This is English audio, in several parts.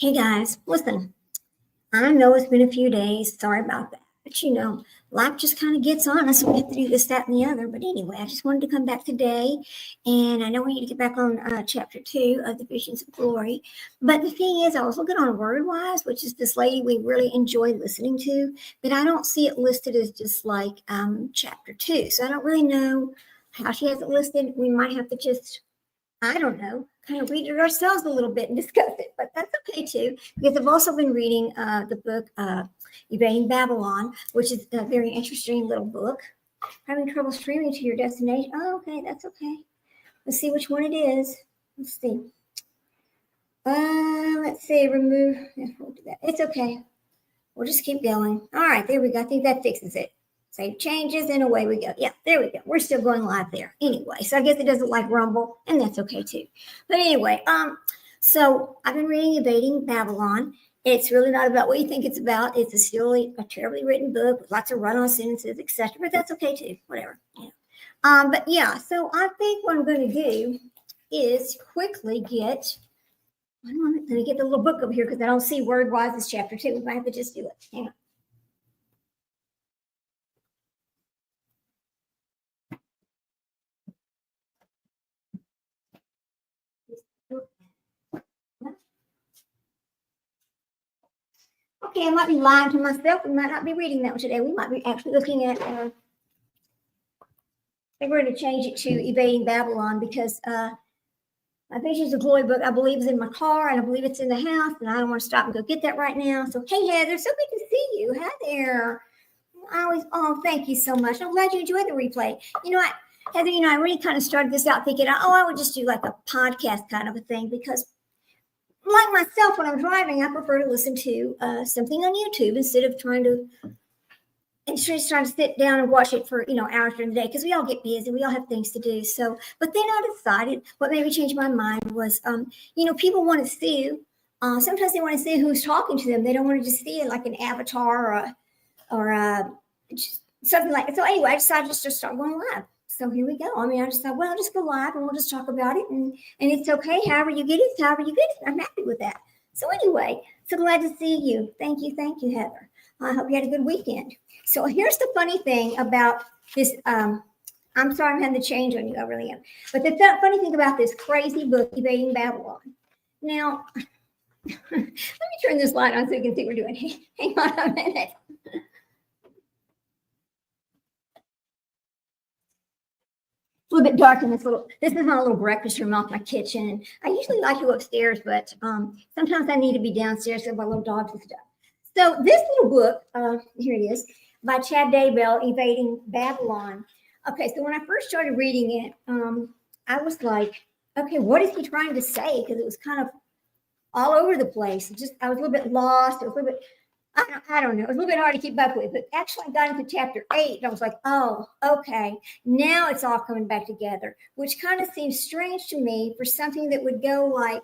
Hey guys, listen, I know it's been a few days. Sorry about that. But life just kind of gets on us. We have to do this, that, and the other. But anyway, I just wanted to come back today. And I know we need to get back on chapter 2 of the Visions of Glory. But the thing is, I was looking on WordWise, which is this lady we really enjoy listening to. But I don't see it listed as just like chapter 2. So I don't really know how she has it listed. We might have to just, I don't know, kind of read it ourselves a little bit and discuss it, but that's okay too, because I've also been reading the book Evading Babylon, which is a very interesting little book. Having trouble streaming to your destination. Oh, okay, that's okay. Let's see which one it is. Let's see. Remove. It's okay. We'll just keep going. All right, there we go. I think that fixes it. Save changes and away we go. Yeah, there we go. We're still going live there. Anyway, so I guess it doesn't like Rumble, and that's okay too. But anyway, so I've been reading Evading Babylon. It's really not about what you think it's about. It's still a terribly written book with lots of run-on sentences, etc. But that's okay too. Whatever. Yeah. But yeah, so I think what I'm going to do is quickly get. Let me get the little book over here because I don't see WordWise as chapter 2. We might have to just do it. Hang on. Okay, I might be lying to myself. We might not be reading that one today. We might be actually looking at, I think we're going to change it to Evading Babylon because my Visions of Glory book, I believe, is in my car and I believe it's in the house and I don't want to stop and go get that right now. So, hey, Heather, so good to see you. Hi there. Thank you so much. I'm glad you enjoyed the replay. You know what, Heather, I really kind of started this out thinking, I would just do like a podcast kind of a thing because like myself, when I'm driving, I prefer to listen to something on YouTube instead of trying to sit down and watch it for, hours during the day because we all get busy. We all have things to do. So, but then I decided what made me change my mind was, people want to see, sometimes they want to see who's talking to them. They don't want to just see it like an avatar or something like that. So anyway, I decided just to start going live. So here we go. I just thought, well, I'll just go live and we'll just talk about it. And it's okay. However you get it. I'm happy with that. So anyway, so glad to see you. Thank you, Heather. I hope you had a good weekend. So here's the funny thing about this. I'm sorry I'm having to change on you. I really am. But the funny thing about this crazy book, Evading Babylon. Now, let me turn this light on so you can see what we're doing. Hang on a minute. A little bit dark in this is my little breakfast room off my kitchen. I usually like to go upstairs, but sometimes I need to be downstairs because my little dogs and stuff. So this little book, here it is, by Chad Daybell, Evading Babylon. Okay, so when I first started reading it, I was like, okay, what is he trying to say? Because it was kind of all over the place. I was a little bit lost. It was a little bit, I don't know. It was a little bit hard to keep up with, but actually I got into chapter 8 and I was like, oh, okay. Now it's all coming back together, which kind of seems strange to me for something that would go like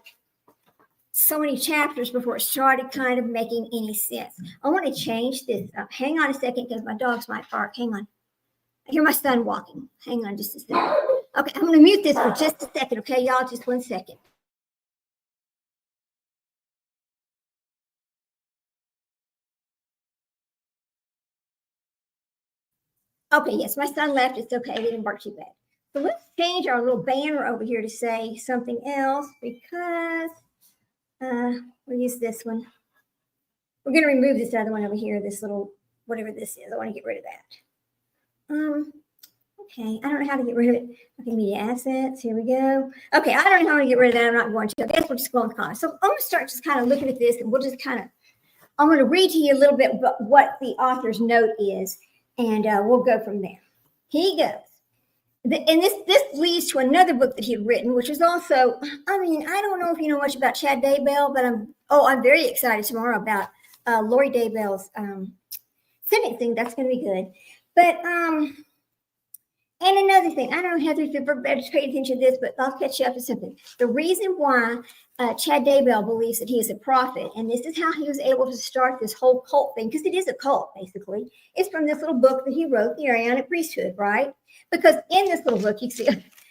so many chapters before it started kind of making any sense. I want to change this. Hang on a second because my dogs might bark. Hang on. I hear my son walking. Hang on just a second. Okay, I'm going to mute this for just a second. Okay, y'all, just 1 second. Okay, yes, my son left. It's okay. They didn't bark too bad. So let's change our little banner over here to say something else because we'll use this one. We're going to remove this other one over here, this little, whatever this is. I want to get rid of that. Okay, I don't know how to get rid of it. Okay, media assets. Here we go. Okay, I don't know how to get rid of that. I'm not going to. I guess we'll just go on the comments. So I'm going to start just kind of looking at this and we'll just I'm going to read to you a little bit about what the author's note is. And we'll go from there. He goes. And this leads to another book that he had written, which is also, I don't know if you know much about Chad Daybell, but I'm very excited tomorrow about Lori Daybell's sentencing. That's going to be good. But, and another thing, I don't know, Heather, if you've ever paid attention to this, but I'll catch you up to something. The reason why Chad Daybell believes that he is a prophet, and this is how he was able to start this whole cult thing, because it is a cult, basically, is from this little book that he wrote, The Aaronic Priesthood, right? Because in this little book, you see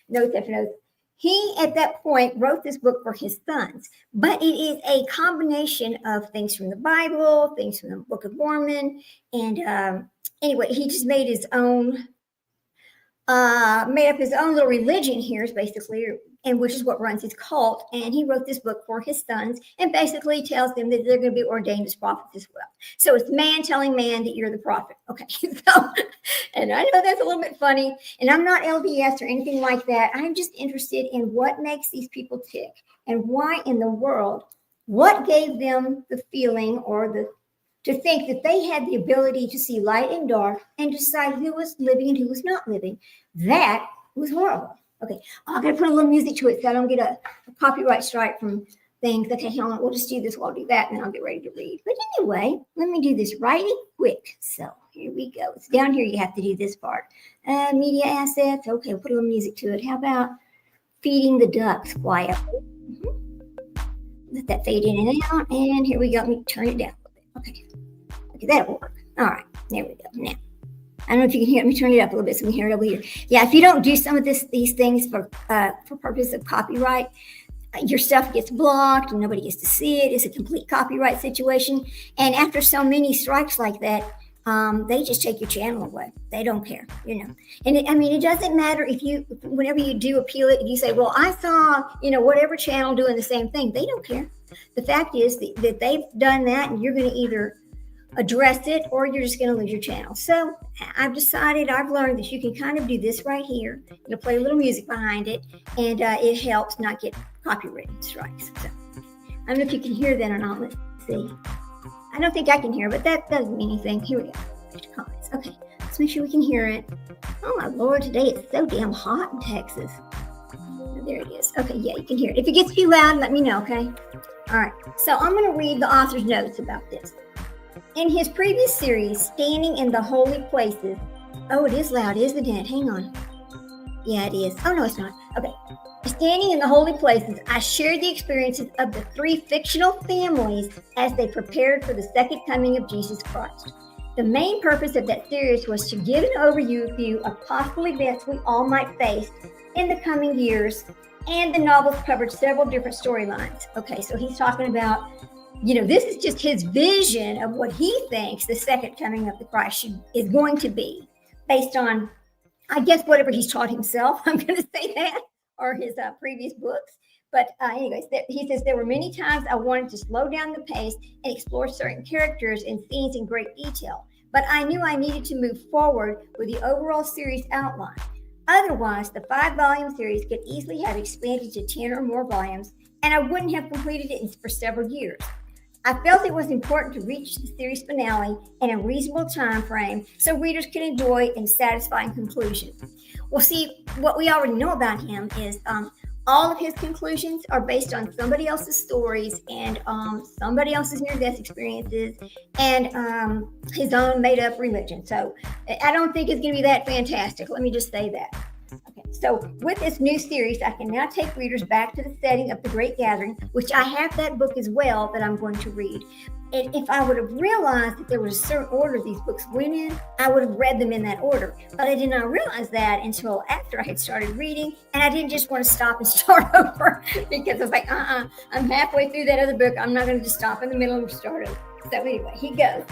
notes after notes, He, at that point, wrote this book for his sons, but it is a combination of things from the Bible, things from the Book of Mormon, and anyway, he just made his own, made up his own little religion here, is basically, and which is what runs his cult. And he wrote this book for his sons, and basically tells them that they're going to be ordained as prophets as well. So it's man telling man that you're the prophet. Okay, so, and I know that's a little bit funny, and I'm not LDS or anything like that. I'm just interested in what makes these people tick, and why in the world, what gave them the feeling or to think that they had the ability to see light and dark and decide who was living and who was not living. That was horrible. Okay, I'm going to put a little music to it so I don't get a copyright strike from things. Okay, hang on, we'll just do this while I do that, and then I'll get ready to read. But anyway, let me do this righty quick. So here we go. It's down here. You have to do this part. Media assets. Okay, we'll put a little music to it. How about feeding the ducks quietly? Let that fade in and out. And here we go. Let me turn it down a little bit. Okay, that'll work. All right, there we go. Now, I don't know if you can hear it. Let me turn it up a little bit so we can hear it over here. Yeah, if you don't do some of these things for purpose of copyright, your stuff gets blocked and nobody gets to see it. It's a complete copyright situation. And after so many strikes like that, they just take your channel away. They don't care, you know. And it doesn't matter if whenever you do appeal it, you say, well, I saw, whatever channel doing the same thing. They don't care. The fact is that they've done that, and you're going to either address it or you're just going to lose your channel. So I've learned that you can kind of do this right here. Play a little music behind it, and it helps not get copyright strikes. So I don't know if you can hear that or not. Let's see. I don't think I can hear, but that doesn't mean anything. Here we go. Comments. Okay, let's make sure we can hear it. Oh my Lord, today it's so damn hot in Texas. There it is. Okay, yeah, you can hear it. If it gets too loud, let me know, okay? All right, so I'm going to read the author's notes about this. In his previous series, Standing in the Holy Places, oh, it is loud, isn't it? Hang on. Yeah, it is. Oh, no, it's not. Okay. Standing in the Holy Places, I shared the experiences of the 3 fictional families as they prepared for the second coming of Jesus Christ. The main purpose of that series was to give an overview of possible events we all might face in the coming years, and the novels covered several different storylines. Okay, so he's talking about, this is just his vision of what he thinks the second coming of the Christ is going to be, based on, I guess, whatever he's taught himself. I'm going to say that, or his previous books. But anyways, he says, there were many times I wanted to slow down the pace and explore certain characters and scenes in great detail, but I knew I needed to move forward with the overall series outline. Otherwise, the 5-volume series could easily have expanded to 10 or more volumes, and I wouldn't have completed it for several years. I felt it was important to reach the series finale in a reasonable time frame so readers can enjoy a satisfying conclusion. Well, see, what we already know about him is all of his conclusions are based on somebody else's stories and somebody else's near-death experiences and his own made-up religion. So I don't think it's going to be that fantastic. Let me just say that. Okay, so with this new series, I can now take readers back to the setting of The Great Gathering, which I have that book as well that I'm going to read. And if I would have realized that there was a certain order these books went in, I would have read them in that order. But I did not realize that until after I had started reading, and I didn't just want to stop and start over because I was like, I'm halfway through that other book. I'm not going to just stop in the middle and start over. So anyway, he goes.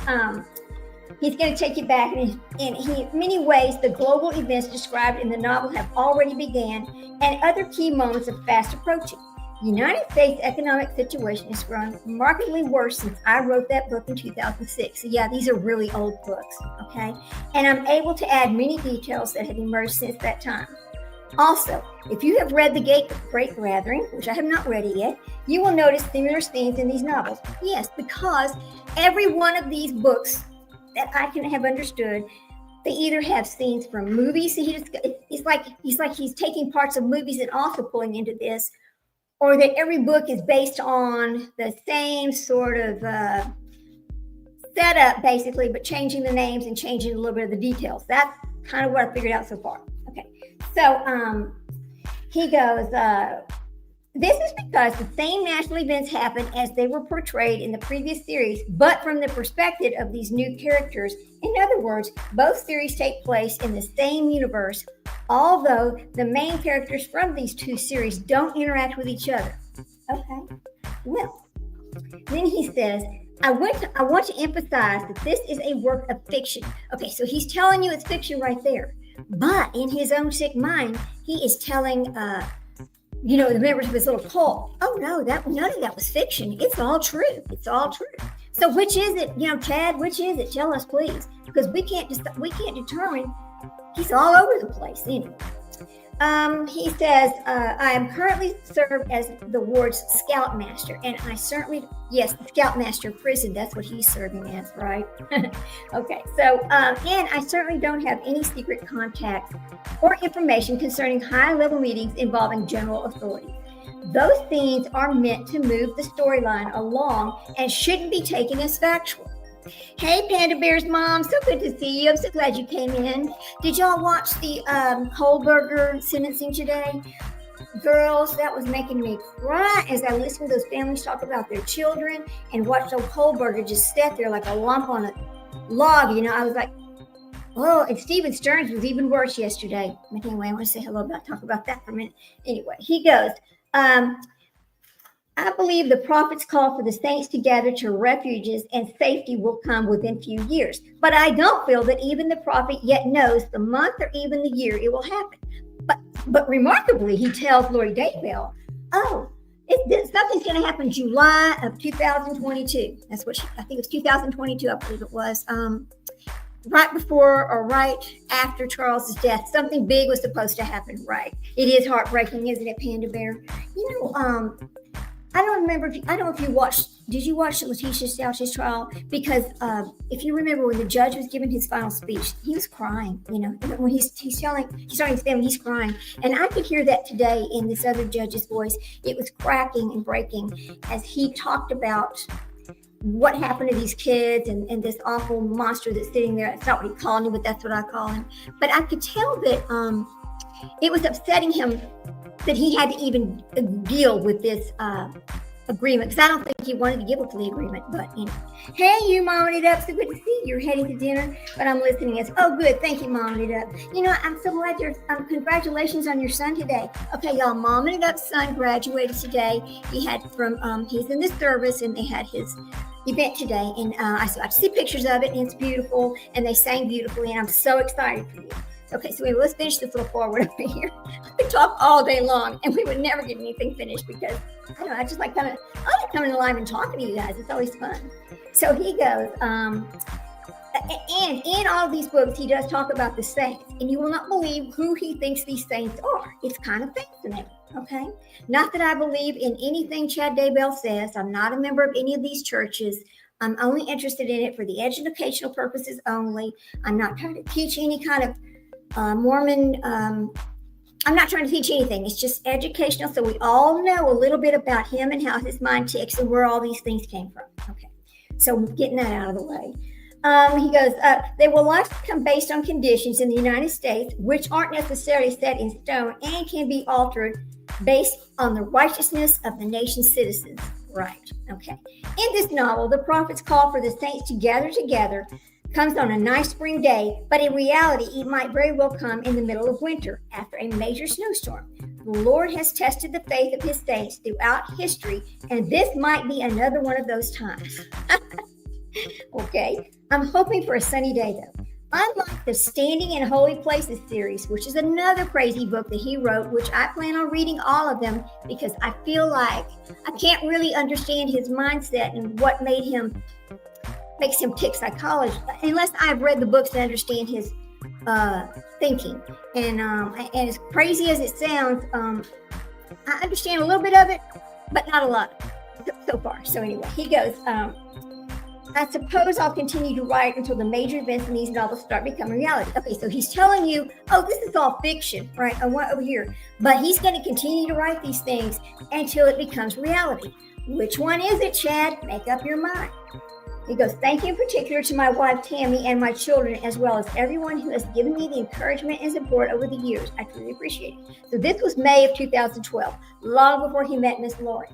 He's going to take you back, and in many ways, the global events described in the novel have already began, and other key moments are fast approaching. The United States economic situation has grown markedly worse since I wrote that book in 2006. So yeah, these are really old books, okay? And I'm able to add many details that have emerged since that time. Also, if you have read The Great Gathering, which I have not read it yet, you will notice similar themes in these novels. Yes, because every one of these books that I can have understood, they either have scenes from movies. It's like he's taking parts of movies and also pulling into this, or that every book is based on the same sort of setup, basically, but changing the names and changing a little bit of the details. That's kind of what I figured out so far. Okay, so he goes, this is because the same national events happen as they were portrayed in the previous series, but from the perspective of these new characters. In other words, both series take place in the same universe, although the main characters from these two series don't interact with each other. Okay, well, then he says, I want to emphasize that this is a work of fiction. Okay, so he's telling you it's fiction right there. But in his own sick mind, he is telling, the members of his little cult, oh no, none of that was fiction. It's all true. It's all true. So which is it? Chad, which is it? Tell us, please, because we can't determine. He's all over the place anyway. He says, I am currently served as the ward's scoutmaster, and I certainly, yes, the scoutmaster of prison, that's what he's serving as, right? Okay, so, and I certainly don't have any secret contacts or information concerning high-level meetings involving general authorities. Those things are meant to move the storyline along and shouldn't be taken as factual. Hey, Panda Bear's mom, so good to see you. I'm so glad you came in. Did y'all watch the Kohlberger sentencing today? Girls, that was making me cry as I listened to those families talk about their children and watched old Kohlberger just sit there like a lump on a log. I was like, oh, and Stephen Stearns was even worse yesterday. But anyway, I want to say hello talk about that for a minute. Anyway, he goes, I believe the prophets call for the saints to gather to refuges and safety will come within few years. But I don't feel that even the prophet yet knows the month or even the year it will happen. But remarkably, he tells Lori Daybell, something's going to happen July of 2022. That's what I think it's 2022, I believe it was. Right before or right after Charles's death, something big was supposed to happen, right? It is heartbreaking, isn't it, Panda Bear? I don't know if you watched, did you watch Letitia Stouch's trial? Because if you remember when the judge was giving his final speech, he was crying, when he's telling his family, he's crying. And I could hear that today in this other judge's voice. It was cracking and breaking as he talked about what happened to these kids and this awful monster that's sitting there. It's not what he called him, but that's what I call him. But I could tell that it was upsetting him that he had to even deal with this agreement, because I don't think he wanted to give a plea agreement. But anyway. Hey, you Momming It Up, so good to see you. You're heading to dinner, but I'm listening as, oh good, thank you, Momming It Up. I'm so glad congratulations on your son today. Okay, y'all, Momming It Up's son graduated today. He had he's in the service, and they had his event today, and I see pictures of it, and it's beautiful, and they sang beautifully, and I'm so excited for you. Okay, so let's finish this little forward over here. I could talk all day long, and we would never get anything finished because, I just like I like coming alive and talking to you guys. It's always fun. So he goes, and in all of these books, he does talk about the saints, and you will not believe who he thinks these saints are. It's kind of fascinating, okay? Not that I believe in anything Chad Daybell says. I'm not a member of any of these churches. I'm only interested in it for the educational purposes only. I'm not trying to teach any kind of Mormon, I'm not trying to teach anything. It's just educational. So we all know a little bit about him and how his mind ticks and where all these things came from. Okay. So getting that out of the way. He goes, they will likely come based on conditions in the United States, which aren't necessarily set in stone and can be altered based on the righteousness of the nation's citizens. Right. Okay. In this novel, the prophets call for the saints to gather together comes on a nice spring day, but in reality, it might very well come in the middle of winter after a major snowstorm. The Lord has tested the faith of his saints throughout history, and this might be another one of those times. Okay, I'm hoping for a sunny day, though. Unlike the Standing in Holy Places series, which is another crazy book that he wrote, which I plan on reading all of them because I feel like I can't really understand his mindset and what makes him tick psychology, unless I've read the books and understand his thinking. And as crazy as it sounds, I understand a little bit of it, but not a lot so far. So anyway, he goes, I suppose I'll continue to write until the major events in these novels start becoming reality. Okay, so he's telling you, oh, this is all fiction, right? I want over here. But he's going to continue to write these things until it becomes reality. Which one is it, Chad? Make up your mind. He goes, thank you in particular to my wife, Tammy, and my children, as well as everyone who has given me the encouragement and support over the years. I truly appreciate it. So this was May of 2012, long before he met Miss Lori.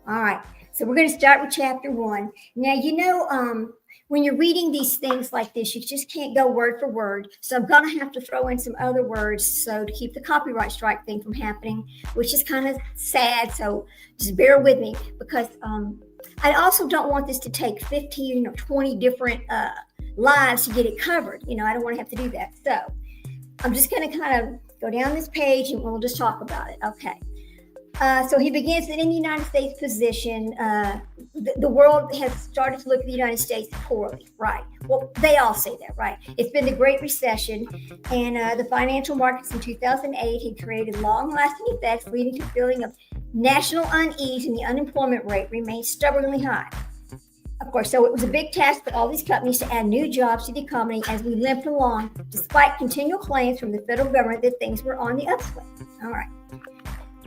All right, so we're going to start with chapter 1. Now, when you're reading these things like this, you just can't go word for word. So I'm going to have to throw in some other words so to keep the copyright strike thing from happening, which is kind of sad. So just bear with me, because I also don't want this to take 15 or 20 different lives to get it covered. I don't want to have to do that. So I'm just going to kind of go down this page and we'll just talk about it. Okay. So he begins that in the United States position, the world has started to look at the United States poorly, right? Well, they all say that, right? It's been the Great Recession, and the financial markets in 2008 had created long-lasting effects, leading to a feeling of national unease, and the unemployment rate remains stubbornly high. Of course, so it was a big task for all these companies to add new jobs to the economy as we limped along, despite continual claims from the federal government that things were on the upswing. All right.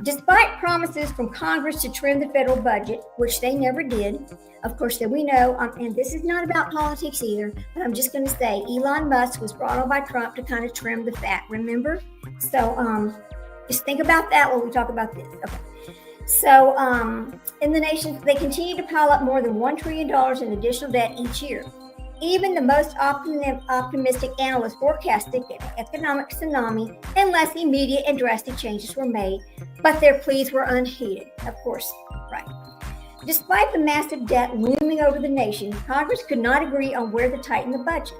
Despite promises from Congress to trim the federal budget, which they never did, of course, that we know, and this is not about politics either, but I'm just going to say Elon Musk was brought on by Trump to kind of trim the fat, remember? So just think about that when we talk about this. Okay. So in the nation, they continue to pile up more than $1 trillion in additional debt each year. Even the most optimistic analysts forecasted an economic tsunami unless immediate and drastic changes were made, but their pleas were unheeded, of course, right. Despite the massive debt looming over the nation, Congress could not agree on where to tighten the budget.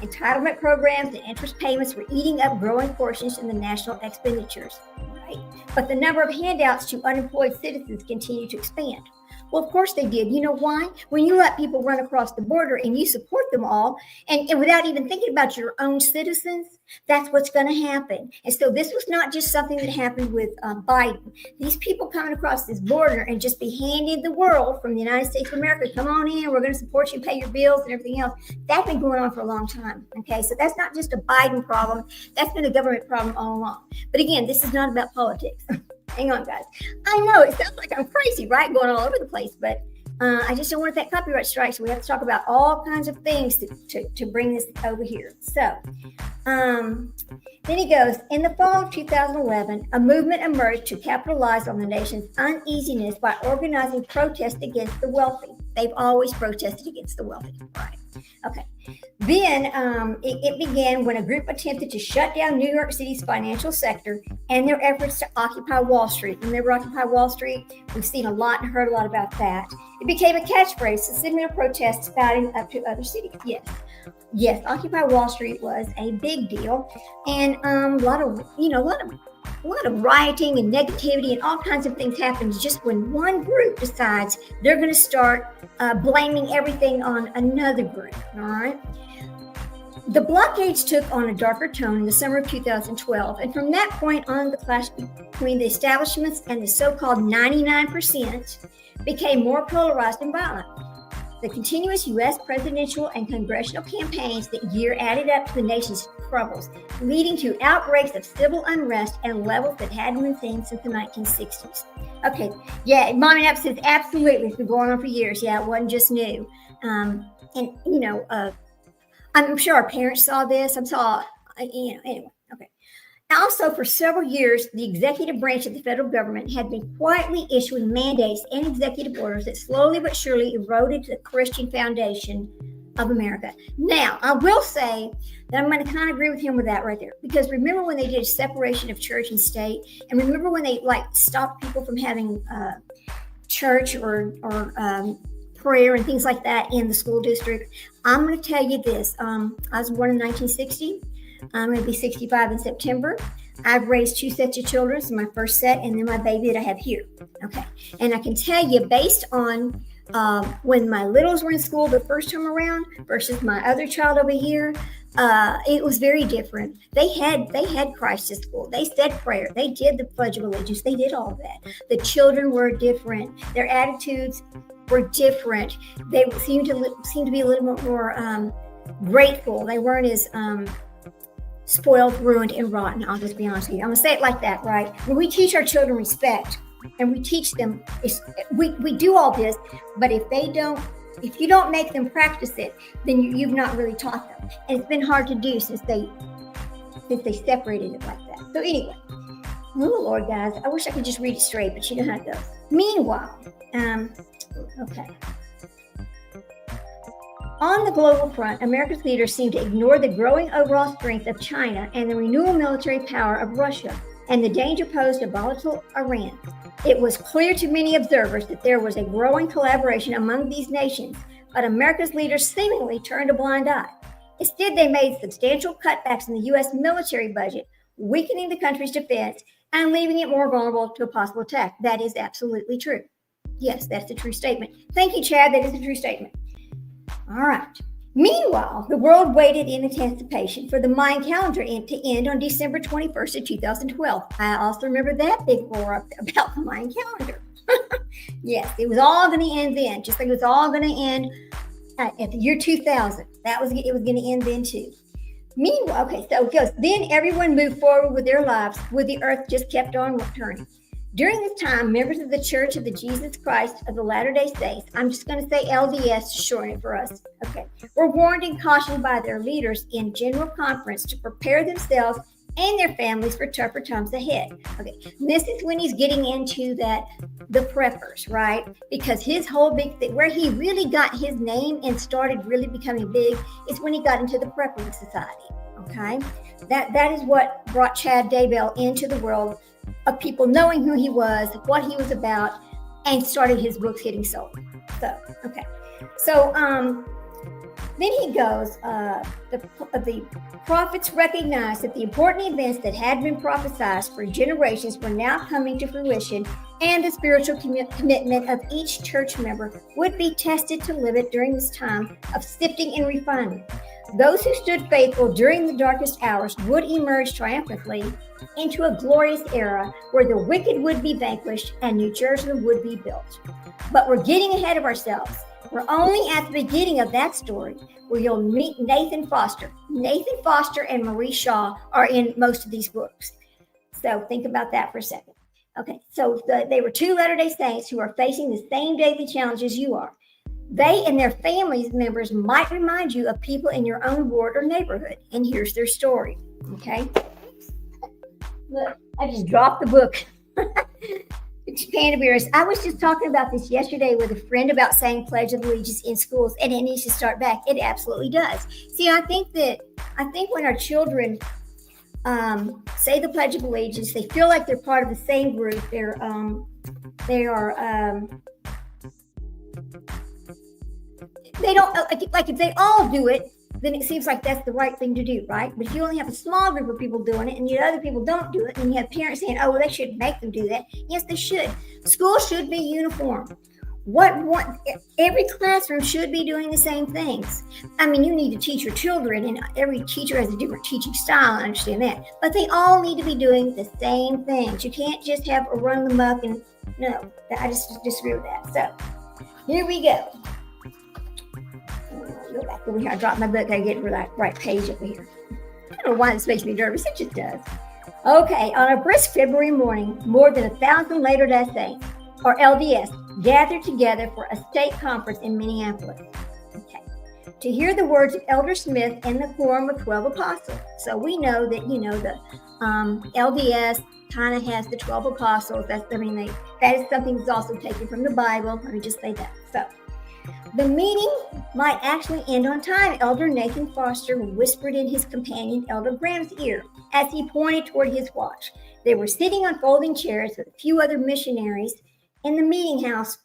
Entitlement programs and interest payments were eating up growing portions in the national expenditures, right? But the number of handouts to unemployed citizens continued to expand. Well, of course they did. You know why? When you let people run across the border and you support them all, and without even thinking about your own citizens, that's what's going to happen. And so this was not just something that happened with Biden. These people coming across this border and just be handed the world from the United States of America, come on in, we're going to support you, pay your bills and everything else. That's been going on for a long time. Okay, so that's not just a Biden problem. That's been a government problem all along. But again, this is not about politics. Hang on, guys. I know it sounds like I'm crazy, right? Going all over the place, but I just don't want that copyright strike. So we have to talk about all kinds of things to bring this over here. So then he goes, in the fall of 2011, a movement emerged to capitalize on the nation's uneasiness by organizing protests against the wealthy. They've always protested against the wealthy, right? Okay. Then it began when a group attempted to shut down New York City's financial sector and their efforts to occupy Wall Street. Remember Occupy Wall Street? We've seen a lot and heard a lot about that. It became a catchphrase, a similar protest spouting up to other cities. Yes, Occupy Wall Street was a big deal, and a lot of rioting and negativity and all kinds of things happens just when one group decides they're going to start blaming everything on another group. All right. The blockades took on a darker tone in the summer of 2012, and from that point on, the clash between the establishments and the so-called 99% became more polarized and violent. The continuous U.S. presidential and congressional campaigns that year added up to the nation's troubles, leading to outbreaks of civil unrest and levels that hadn't been seen since the 1960s. Okay, yeah, Mommy Nap says absolutely, it's been going on for years. Yeah, it wasn't just new. I'm sure our parents saw this. Anyway, okay. Also, for several years, the executive branch of the federal government had been quietly issuing mandates and executive orders that slowly but surely eroded the Christian foundation of America. Now, I will say that I'm going to kind of agree with him with that right there. Because remember when they did separation of church and state? And remember when they stopped people from having church or prayer and things like that in the school district? I'm going to tell you this. I was born in 1960. I'm going to be 65 in September. I've raised 2 sets of children, so my first set and then my baby that I have here. Okay. And I can tell you based on when my littles were in school the first time around versus my other child over here, it was very different. They had Christ at school. They said prayer. They did the Pledge of Allegiance. They did all of that. The children were different. Their attitudes were different. They seemed to be a little bit more grateful. They weren't as spoiled, ruined, and rotten. I'll just be honest with you. I'm gonna say it like that, right? When we teach our children respect, and we teach them, we do all this, but if you don't make them practice it, then you've not really taught them. And it's been hard to do since they separated it like that. So anyway, oh Lord, guys, I wish I could just read it straight, but you know how it goes. Meanwhile, okay. On the global front, America's leaders seem to ignore the growing overall strength of China and the renewal military power of Russia and the danger posed to volatile Iran. It was clear to many observers that there was a growing collaboration among these nations, but America's leaders seemingly turned a blind eye. Instead, they made substantial cutbacks in the U.S. military budget, weakening the country's defense and leaving it more vulnerable to a possible attack. That is absolutely true. Yes, that's a true statement. Thank you, Chad. That is a true statement. All right. Meanwhile, the world waited in anticipation for the Mayan calendar to end on December 21st of 2012. I also remember that big roar up about the Mayan calendar. Yes, it was all going to end then, just like it was all going to end at the year 2000. It was going to end then too. Meanwhile, okay, so it goes. Then everyone moved forward with their lives, where the earth just kept on turning. During this time, members of the Church of the Jesus Christ of the Latter-day Saints, I'm just going to say LDS to shorten it for us, okay, were warned and cautioned by their leaders in general conference to prepare themselves and their families for tougher times ahead. Okay, this is when he's getting into the preppers, right? Because his whole big thing, where he really got his name and started really becoming big, is when he got into the Prepping Society. Okay, that is what brought Chad Daybell into the world of people knowing who he was, what he was about, and started his books getting sold. So, okay. So, then he goes, the prophets recognized that the important events that had been prophesied for generations were now coming to fruition, and the spiritual commitment of each church member would be tested to live it during this time of sifting and refinement. Those who stood faithful during the darkest hours would emerge triumphantly into a glorious era where the wicked would be vanquished and New Jerusalem would be built. But we're getting ahead of ourselves. We're only at the beginning of that story, where you'll meet Nathan Foster. Nathan Foster and Marie Shaw are in most of these books. So think about that for a second. Okay, so they were two Latter-day Saints who are facing the same daily challenges you are. They and their families members might remind you of people in your own ward or neighborhood. And here's their story. Okay. Look, I just dropped the book. It's Panda Bears. I was just talking about this yesterday with a friend about saying Pledge of Allegiance in schools, and it needs to start back. It absolutely does. See, I think when our children say the Pledge of Allegiance, they feel like they're part of the same group. They don't, like if they all do it, then it seems like that's the right thing to do, right? But if you only have a small group of people doing it and yet other people don't do it, and you have parents saying, oh, well, they should make them do that. Yes, they should. School should be uniform. Every classroom should be doing the same things. I mean, you need to teach your children, and every teacher has a different teaching style, I understand that. But they all need to be doing the same things. You can't just have a run them up and, no, I just disagree with that. So, here we go. Go back over here. I dropped my book. I get to the right page over here. I don't know why this makes me nervous. It just does. Okay. On a brisk February morning, more than 1,000 Latter-day Saints, or LDS, gathered together for a state conference in Minneapolis. Okay. To hear the words of Elder Smith and the Quorum of 12 Apostles. So we know that, the LDS kind of has the 12 Apostles. That is something that's also taken from the Bible. Let me just say that. So, the meeting might actually end on time, Elder Nathan Foster whispered in his companion Elder Graham's ear as he pointed toward his watch. They were sitting on folding chairs with a few other missionaries in the meeting house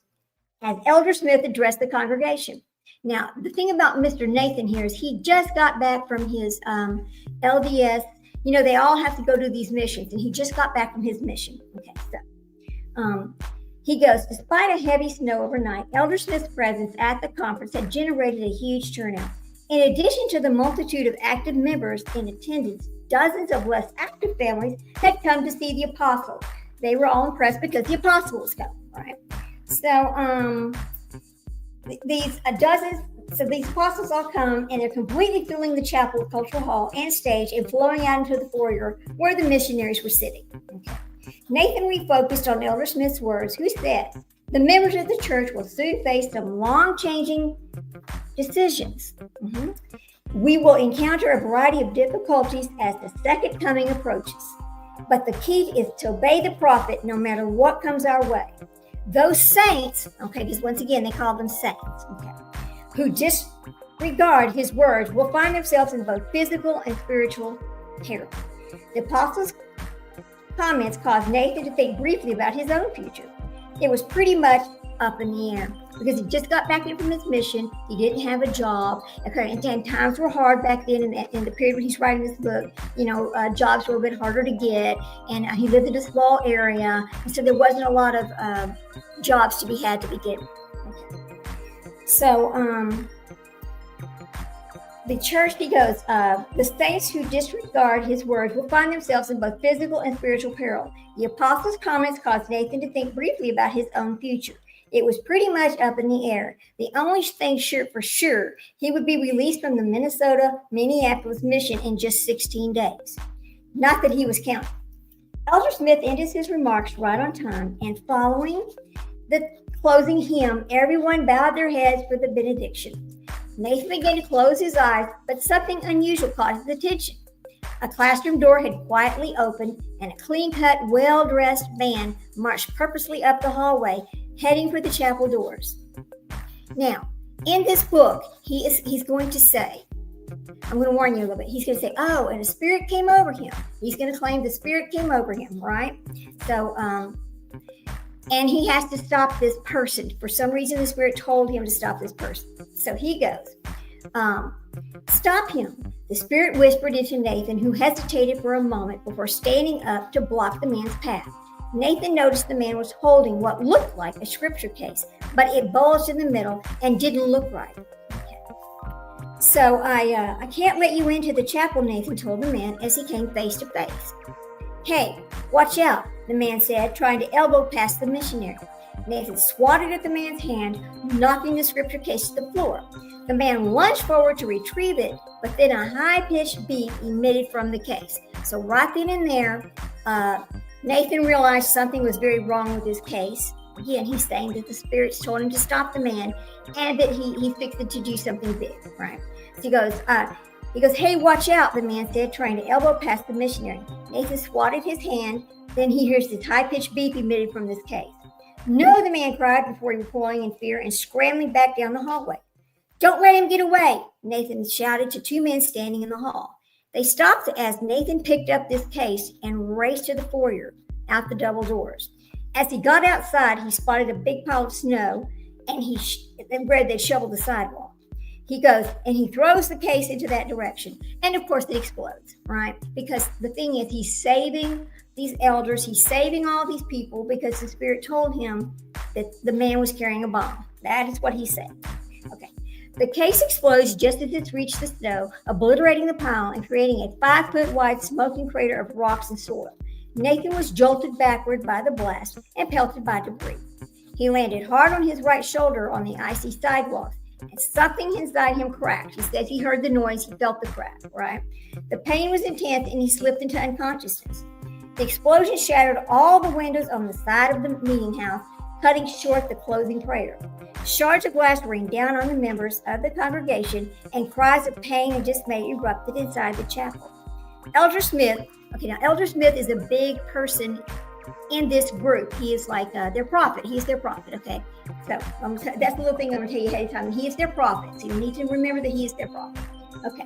as Elder Smith addressed the congregation. Now, the thing about Mr. Nathan here is he just got back from his LDS. They all have to go to these missions, and he just got back from his mission. Okay, so he goes, despite a heavy snow overnight, Elder Smith's presence at the conference had generated a huge turnout. In addition to the multitude of active members in attendance, dozens of less active families had come to see the apostle. They were all impressed because the apostle was coming, right? So these apostles all come, and they're completely filling the chapel, cultural hall, and stage, and flowing out into the foyer where the missionaries were sitting. Okay. Nathan refocused on Elder Smith's words, who said, the members of the church will soon face some long-changing decisions. We will encounter a variety of difficulties as the second coming approaches. But the key is to obey the prophet no matter what comes our way. Those saints, okay, because once again, they call them saints, okay, who regard his words will find themselves in both physical and spiritual peril. The apostles' comments caused Nathan to think briefly about his own future. It was pretty much up in the air because he just got back in from his mission. He didn't have a job. Okay, and times were hard back then in the period when he's writing this book. Jobs were a bit harder to get, and he lived in a small area, and so there wasn't a lot of jobs to be had to begin with. Okay. So the church, he goes, the saints who disregard his words will find themselves in both physical and spiritual peril. The apostles' comments caused Nathan to think briefly about his own future. It was pretty much up in the air. The only thing sure for sure, he would be released from the Minnesota-Minneapolis mission in just 16 days. Not that he was counting. Elder Smith ended his remarks right on time, and following the closing hymn, everyone bowed their heads for the benediction. Nathan began to close his eyes, but something unusual caught his attention. A classroom door had quietly opened, and a clean-cut, well-dressed man marched purposely up the hallway, heading for the chapel doors. Now, in this book, he's going to say, I'm going to warn you a little bit. He's going to say, oh, and a spirit came over him. He's going to claim the spirit came over him, right? So, and he has to stop this person. For some reason, the spirit told him to stop this person. So he goes, stop him. The spirit whispered into Nathan, who hesitated for a moment before standing up to block the man's path. Nathan noticed the man was holding what looked like a scripture case, but it bulged in the middle and didn't look right. Okay. So I can't let you into the chapel, Nathan told the man as he came face to face. Hey, watch out, the man said, trying to elbow past the missionary. Nathan swatted at the man's hand, knocking the scripture case to the floor. The man lunged forward to retrieve it, but then a high-pitched beep emitted from the case. So right then and there, Nathan realized something was very wrong with his case. Again, he's saying that the spirits told him to stop the man and that he fixed it to do something big, right? So he goes, hey, watch out, the man said, trying to elbow past the missionary. Nathan swatted his hand. Then he hears this high-pitched beep emitted from this case. No, the man cried before recoiling in fear and scrambling back down the hallway. Don't let him get away, Nathan shouted to two men standing in the hall. They stopped as Nathan picked up this case and raced to the foyer, out the double doors. As he got outside, he spotted a big pile of snow, and where they'd shoveled the sidewalk. He goes, and he throws the case into that direction. And of course, it explodes, right? Because the thing is, he's saving these elders, he's saving all these people because the spirit told him that the man was carrying a bomb. That is what he said. Okay. The case explodes just as it reached the snow, obliterating the pile and creating a 5-foot wide smoking crater of rocks and soil. Nathan was jolted backward by the blast and pelted by debris. He landed hard on his right shoulder on the icy sidewalk, and something inside him cracked. He says he heard the noise, he felt the crack, right? The pain was intense and he slipped into unconsciousness. The explosion shattered all the windows on the side of the meeting house, cutting short the closing prayer. Shards of glass rained down on the members of the congregation, and cries of pain and dismay erupted inside the chapel. Elder Smith is a big person in this group. He is like their prophet. He's their prophet, okay? So that's the little thing I'm going to tell you ahead of time. He is their prophet. So you need to remember that he is their prophet. Okay.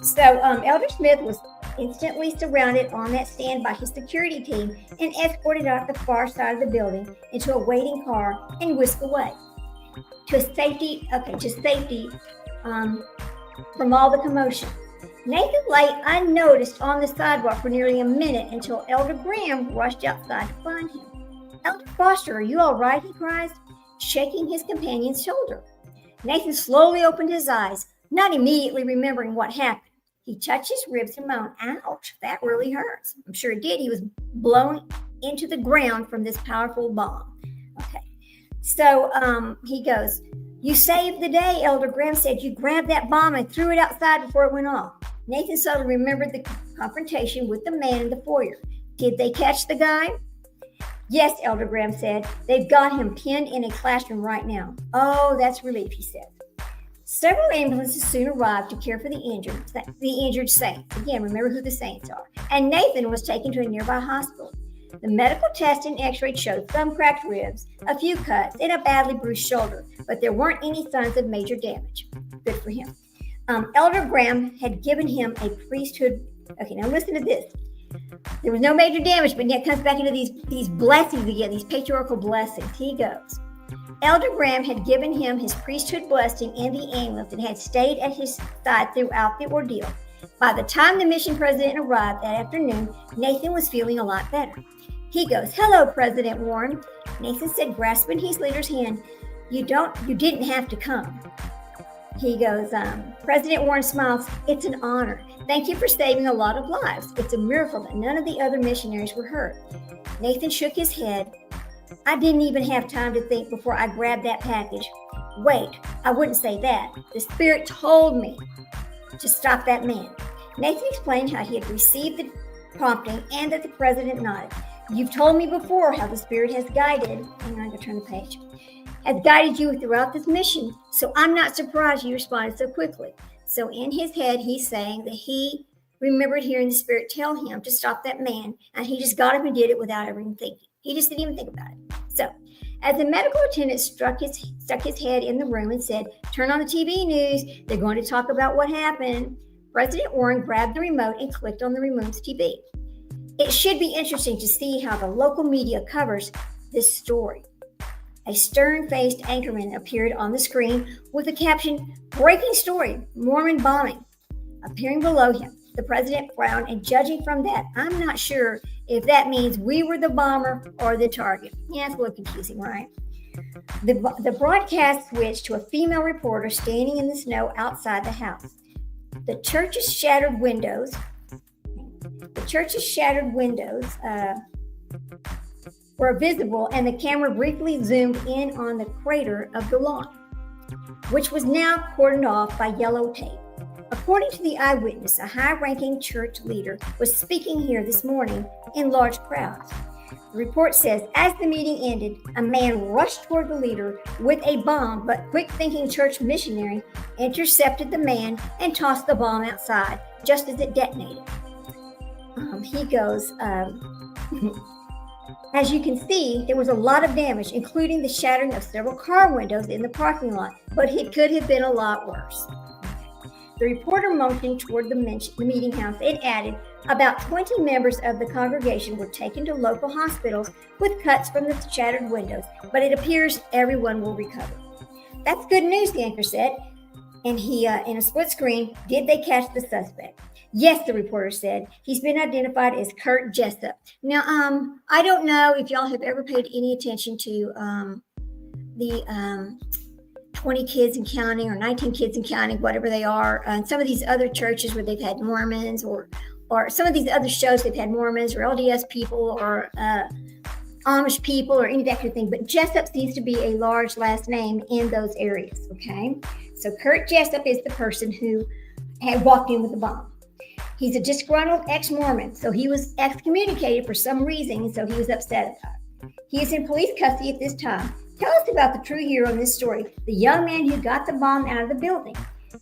So Elder Smith was instantly surrounded on that stand by his security team and escorted out the far side of the building into a waiting car and whisked away to safety from all the commotion. Nathan lay unnoticed on the sidewalk for nearly a minute until Elder Graham rushed outside to find him. Elder Foster, are you all right? He cries, shaking his companion's shoulder. Nathan slowly opened his eyes, not immediately remembering what happened. He touched his ribs and moaned, ouch, that really hurts. I'm sure it did. He was blown into the ground from this powerful bomb. Okay. So he goes, you saved the day, Elder Graham said. You grabbed that bomb and threw it outside before it went off. Nathan suddenly remembered the confrontation with the man in the foyer. Did they catch the guy? Yes, Elder Graham said. They've got him pinned in a classroom right now. Oh, that's relief, he said. Several ambulances soon arrived to care for the injured saints. Again, remember who the saints are. And Nathan was taken to a nearby hospital. The medical test and x-ray showed some cracked ribs, a few cuts, and a badly bruised shoulder, but there weren't any signs of major damage. Good for him. Elder Graham had given him a priesthood. Okay, now listen to this. There was no major damage, but yet comes back into these blessings again, these patriarchal blessings. He goes. Elder Graham had given him his priesthood blessing and the amulet and had stayed at his side throughout the ordeal. By the time the mission president arrived that afternoon, Nathan was feeling a lot better. He goes, "Hello, President Warren." Nathan said, grasping his leader's hand, You didn't have to come." He goes, President Warren smiles, "It's an honor. Thank you for saving a lot of lives. It's a miracle that none of the other missionaries were hurt." Nathan shook his head. "I didn't even have time to think before I grabbed that package." "Wait, I wouldn't say that. The Spirit told me to stop that man." Nathan explained how he had received the prompting and that the president nodded. "You've told me before how the Spirit has guided," hang on, I'm going to turn the page, "has guided you throughout this mission, so I'm not surprised you responded so quickly." So in his head, he's saying that he remembered hearing the Spirit tell him to stop that man, and he just got up and did it without ever even thinking. He just didn't even think about it. So as the medical attendant stuck his head in the room and said, "Turn on the TV news. They're going to talk about what happened," President Warren grabbed the remote and clicked on the remote's TV. It should be interesting to see how the local media covers this story. A stern-faced anchorman appeared on the screen with the caption, "Breaking story, Mormon bombing," appearing below him. The president frowned, and judging from that, I'm not sure if that means we were the bomber or the target. Yeah, it's a little confusing, right? The broadcast switched to a female reporter standing in the snow outside the house. The church's shattered windows were visible, and the camera briefly zoomed in on the crater of the lawn, which was now cordoned off by yellow tape. According to the eyewitness, a high-ranking church leader was speaking here this morning in large crowds. The report says, as the meeting ended, a man rushed toward the leader with a bomb, but quick-thinking church missionary intercepted the man and tossed the bomb outside just as it detonated. He goes, as you can see, there was a lot of damage, including the shattering of several car windows in the parking lot, but it could have been a lot worse. The reporter motioned toward the meeting house and added, about 20 members of the congregation were taken to local hospitals with cuts from the shattered windows, but it appears everyone will recover. That's good news, the anchor said. And he, in a split screen, did they catch the suspect? Yes, the reporter said. He's been identified as Kurt Jessup. Now, I don't know if y'all have ever paid any attention to the 20 kids and counting, or 19 kids and counting, whatever they are. And some of these other churches where they've had Mormons, or some of these other shows they've had Mormons or LDS people or Amish people or any of that kind of thing. But Jessup seems to be a large last name in those areas, okay? So Kurt Jessup is the person who had walked in with the bomb. He's a disgruntled ex-Mormon, so he was excommunicated for some reason, and so he was upset about it. He is in police custody at this time. Tell us about the true hero in this story, the young man who got the bomb out of the building.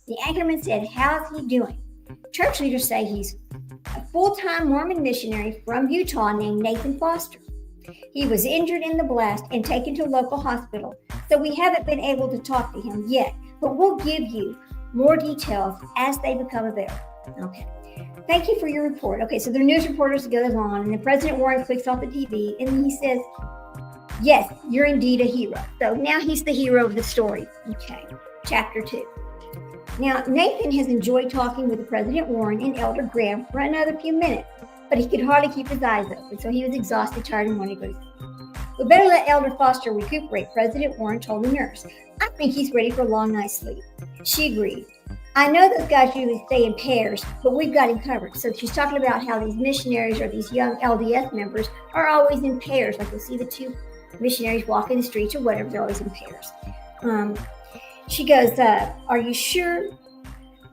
The anchorman said, how's he doing? Church leaders say he's a full-time Mormon missionary from Utah named Nathan Foster. He was injured in the blast and taken to a local hospital, so we haven't been able to talk to him yet, but we'll give you more details as they become available. Okay. Thank you for your report. Okay, so the news reporters goes on, and then President Warren clicks off the TV, and he says, yes, you're indeed a hero. So now he's the hero of the story. Okay, chapter 2. Now, Nathan has enjoyed talking with President Warren and Elder Graham for another few minutes, but he could hardly keep his eyes open, so he was exhausted, tired, and wanted to go to sleep. We better let Elder Foster recuperate, President Warren told the nurse. I think he's ready for a long night's sleep. She agreed. I know those guys usually stay in pairs, but we've got him covered. So she's talking about how these missionaries or these young LDS members are always in pairs. Like you'll see the two missionaries walking the streets or whatever, they're always in pairs. She goes, are you sure?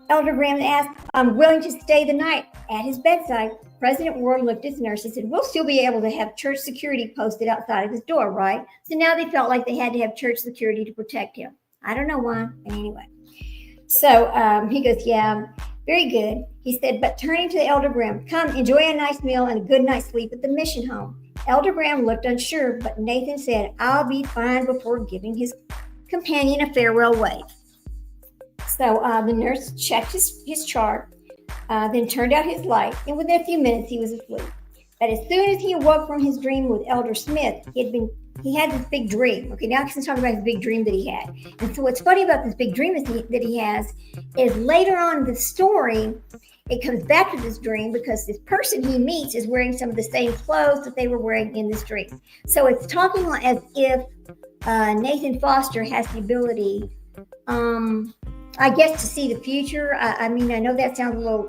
Elder Graham asked. I'm willing to stay the night at his bedside. President Warren looked at his nurse and said, we'll still be able to have church security posted outside of his door, right? So now they felt like they had to have church security to protect him. I don't know why, but anyway. So he goes, yeah, very good. He said, but turning to the Elder Graham, come enjoy a nice meal and a good night's sleep at the mission home. Elder Graham looked unsure, but Nathan said, I'll be fine, before giving his companion a farewell wave. So the nurse checked his chart, then turned out his light, and within a few minutes he was asleep. But as soon as he awoke from his dream with Elder Smith, he had this big dream. Okay, now he's talking about his big dream that he had. And so what's funny about this big dream that he has is later on in the story, it comes back to this dream because this person he meets is wearing some of the same clothes that they were wearing in this dream. So it's talking as if Nathan Foster has the ability, I guess, to see the future. I mean, I know that sounds a little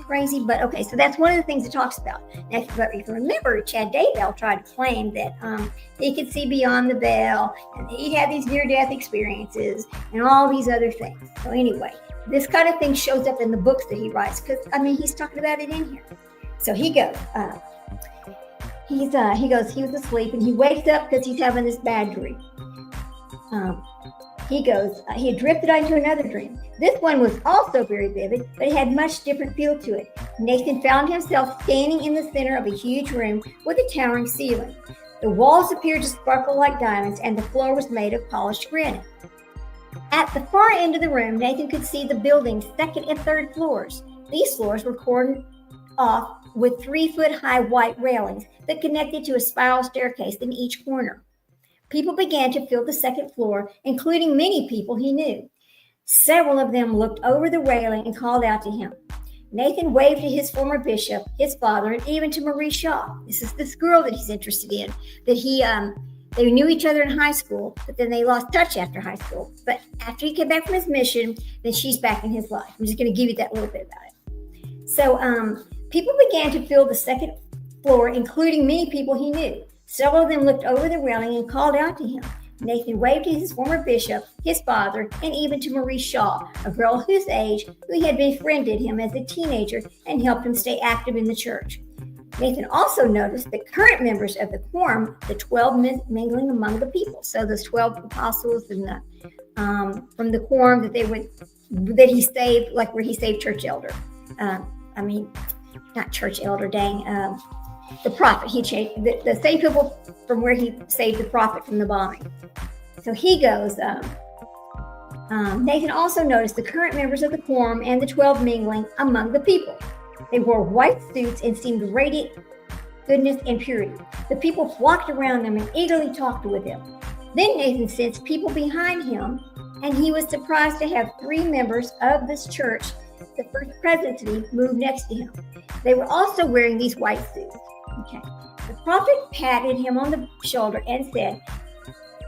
crazy, but okay. So that's one of the things it talks about. Now, but if you remember, Chad Daybell tried to claim that he could see beyond the veil, and he had these near-death experiences, and all these other things. So anyway, this kind of thing shows up in the books that he writes because I mean, he's talking about it in here. So he goes. He was asleep, and he wakes up because he's having this bad dream. He had drifted into another dream. This one was also very vivid, but it had much different feel to it. Nathan found himself standing in the center of a huge room with a towering ceiling. The walls appeared to sparkle like diamonds, and the floor was made of polished granite. At the far end of the room, Nathan could see the building's second and third floors. These floors were cordoned off with 3-foot-high white railings that connected to a spiral staircase in each corner. People began to fill the second floor, including many people he knew. Several of them looked over the railing and called out to him. Nathan waved to his former bishop, his father, and even to Marie Shaw. This is this girl that he's interested in, that they knew each other in high school, but then they lost touch after high school. But after he came back from his mission, then she's back in his life. I'm just going to give you that little bit about it. So people began to fill the second floor, including many people he knew. Several of them looked over the railing and called out to him. Nathan waved to his former bishop, his father, and even to Marie Shaw, a girl whose age who had befriended him as a teenager and helped him stay active in the church. Nathan also noticed the current members of the quorum, the 12 mingling among the people. So those 12 apostles and from the quorum that he saved, like where he saved church elder. Not church elder, the prophet. He changed the same people from where he saved the prophet from the bombing. So he goes, Nathan also noticed the current members of the quorum and the 12 mingling among the people. They wore white suits and seemed radiant goodness and purity. The people flocked around them and eagerly talked with them. Then Nathan sensed people behind him, and he was surprised to have 3 members of this church, the first presidency, move next to him. They were also wearing these white suits. Okay. The prophet patted him on the shoulder and said,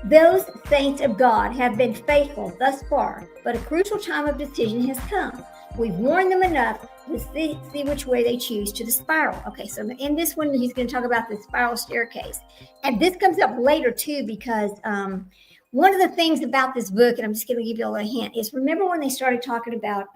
"Those saints of God have been faithful thus far, but a crucial time of decision has come. We've warned them enough to see which way they choose to the spiral." Okay, so in this one, he's going to talk about the spiral staircase. And this comes up later, too, because one of the things about this book, and I'm just going to give you a little hint, is remember when they started talking about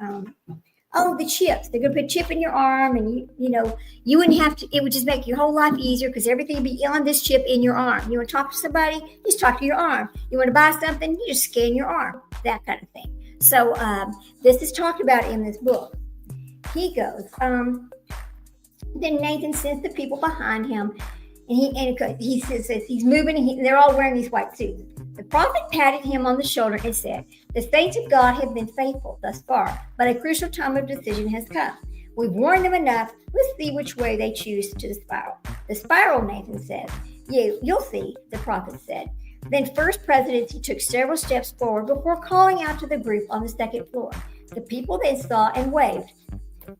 the chips. They're going to put a chip in your arm, and you wouldn't have to, it would just make your whole life easier because everything would be on this chip in your arm. You want to talk to somebody, you just talk to your arm. You want to buy something, you just scan your arm, that kind of thing. So this is talked about in this book. He goes, then Nathan sends the people behind him, and he says he's moving, and they're all wearing these white suits. The prophet patted him on the shoulder and said, "The saints of God have been faithful thus far, but a crucial time of decision has come. We've warned them enough. Let's see which way they choose to the spiral." "The spiral," Nathan says. You'll see," the prophet said. Then First Presidency took several steps forward before calling out to the group on the second floor. The people then saw and waved.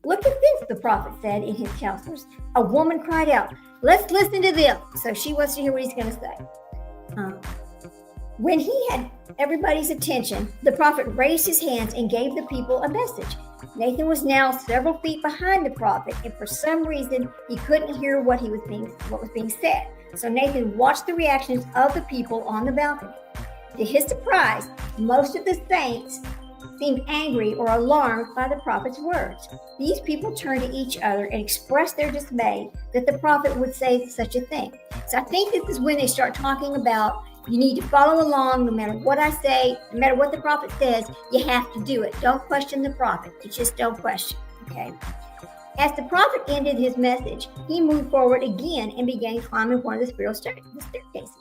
"Look at this," the prophet said in his counselors. A woman cried out, "Let's listen to them." So she wants to hear what he's going to say. When he had everybody's attention, the prophet raised his hands and gave the people a message. Nathan was now several feet behind the prophet, and for some reason, he couldn't hear what was being said. So Nathan watched the reactions of the people on the balcony. To his surprise, most of the saints seemed angry or alarmed by the prophet's words. These people turned to each other and expressed their dismay that the prophet would say such a thing. So I think this is when they start talking about you need to follow along no matter what I say, no matter what the prophet says, you have to do it. Don't question the prophet. You just don't question, okay? As the prophet ended his message, he moved forward again and began climbing one of the spiral staircases.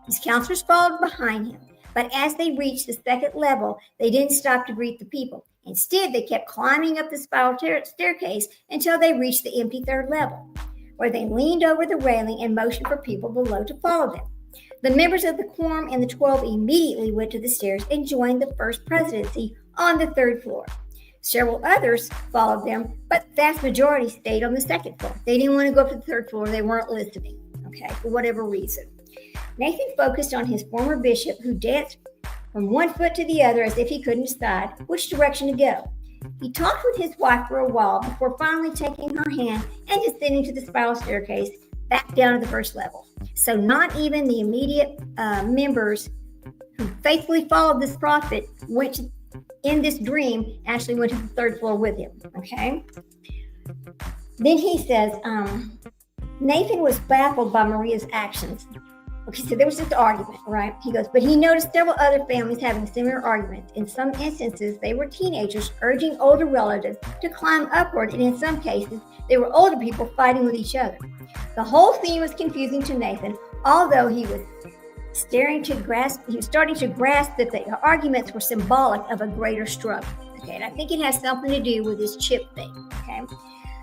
His counselors followed behind him, but as they reached the second level, they didn't stop to greet the people. Instead, they kept climbing up the spiral staircase until they reached the empty third level, where they leaned over the railing and motioned for people below to follow them. The members of the quorum and the 12 immediately went to the stairs and joined the first presidency on the third floor. Several others followed them, but the vast majority stayed on the second floor. They didn't want to go up to the third floor. They weren't listening, okay, for whatever reason. Nathan focused on his former bishop, who danced from one foot to the other as if he couldn't decide which direction to go. He talked with his wife for a while before finally taking her hand and descending to the spiral staircase back down to the first level. So not even the immediate members who faithfully followed this prophet in this dream actually went to the third floor with him, okay? Then he says, Nathan was baffled by Maria's actions. Okay, so there was this argument, right? He goes, but he noticed several other families having similar arguments. In some instances, they were teenagers urging older relatives to climb upward, and in some cases, they were older people fighting with each other. The whole thing was confusing to Nathan, although he was starting to grasp that the arguments were symbolic of a greater struggle. Okay, and I think it has something to do with this chip thing, okay?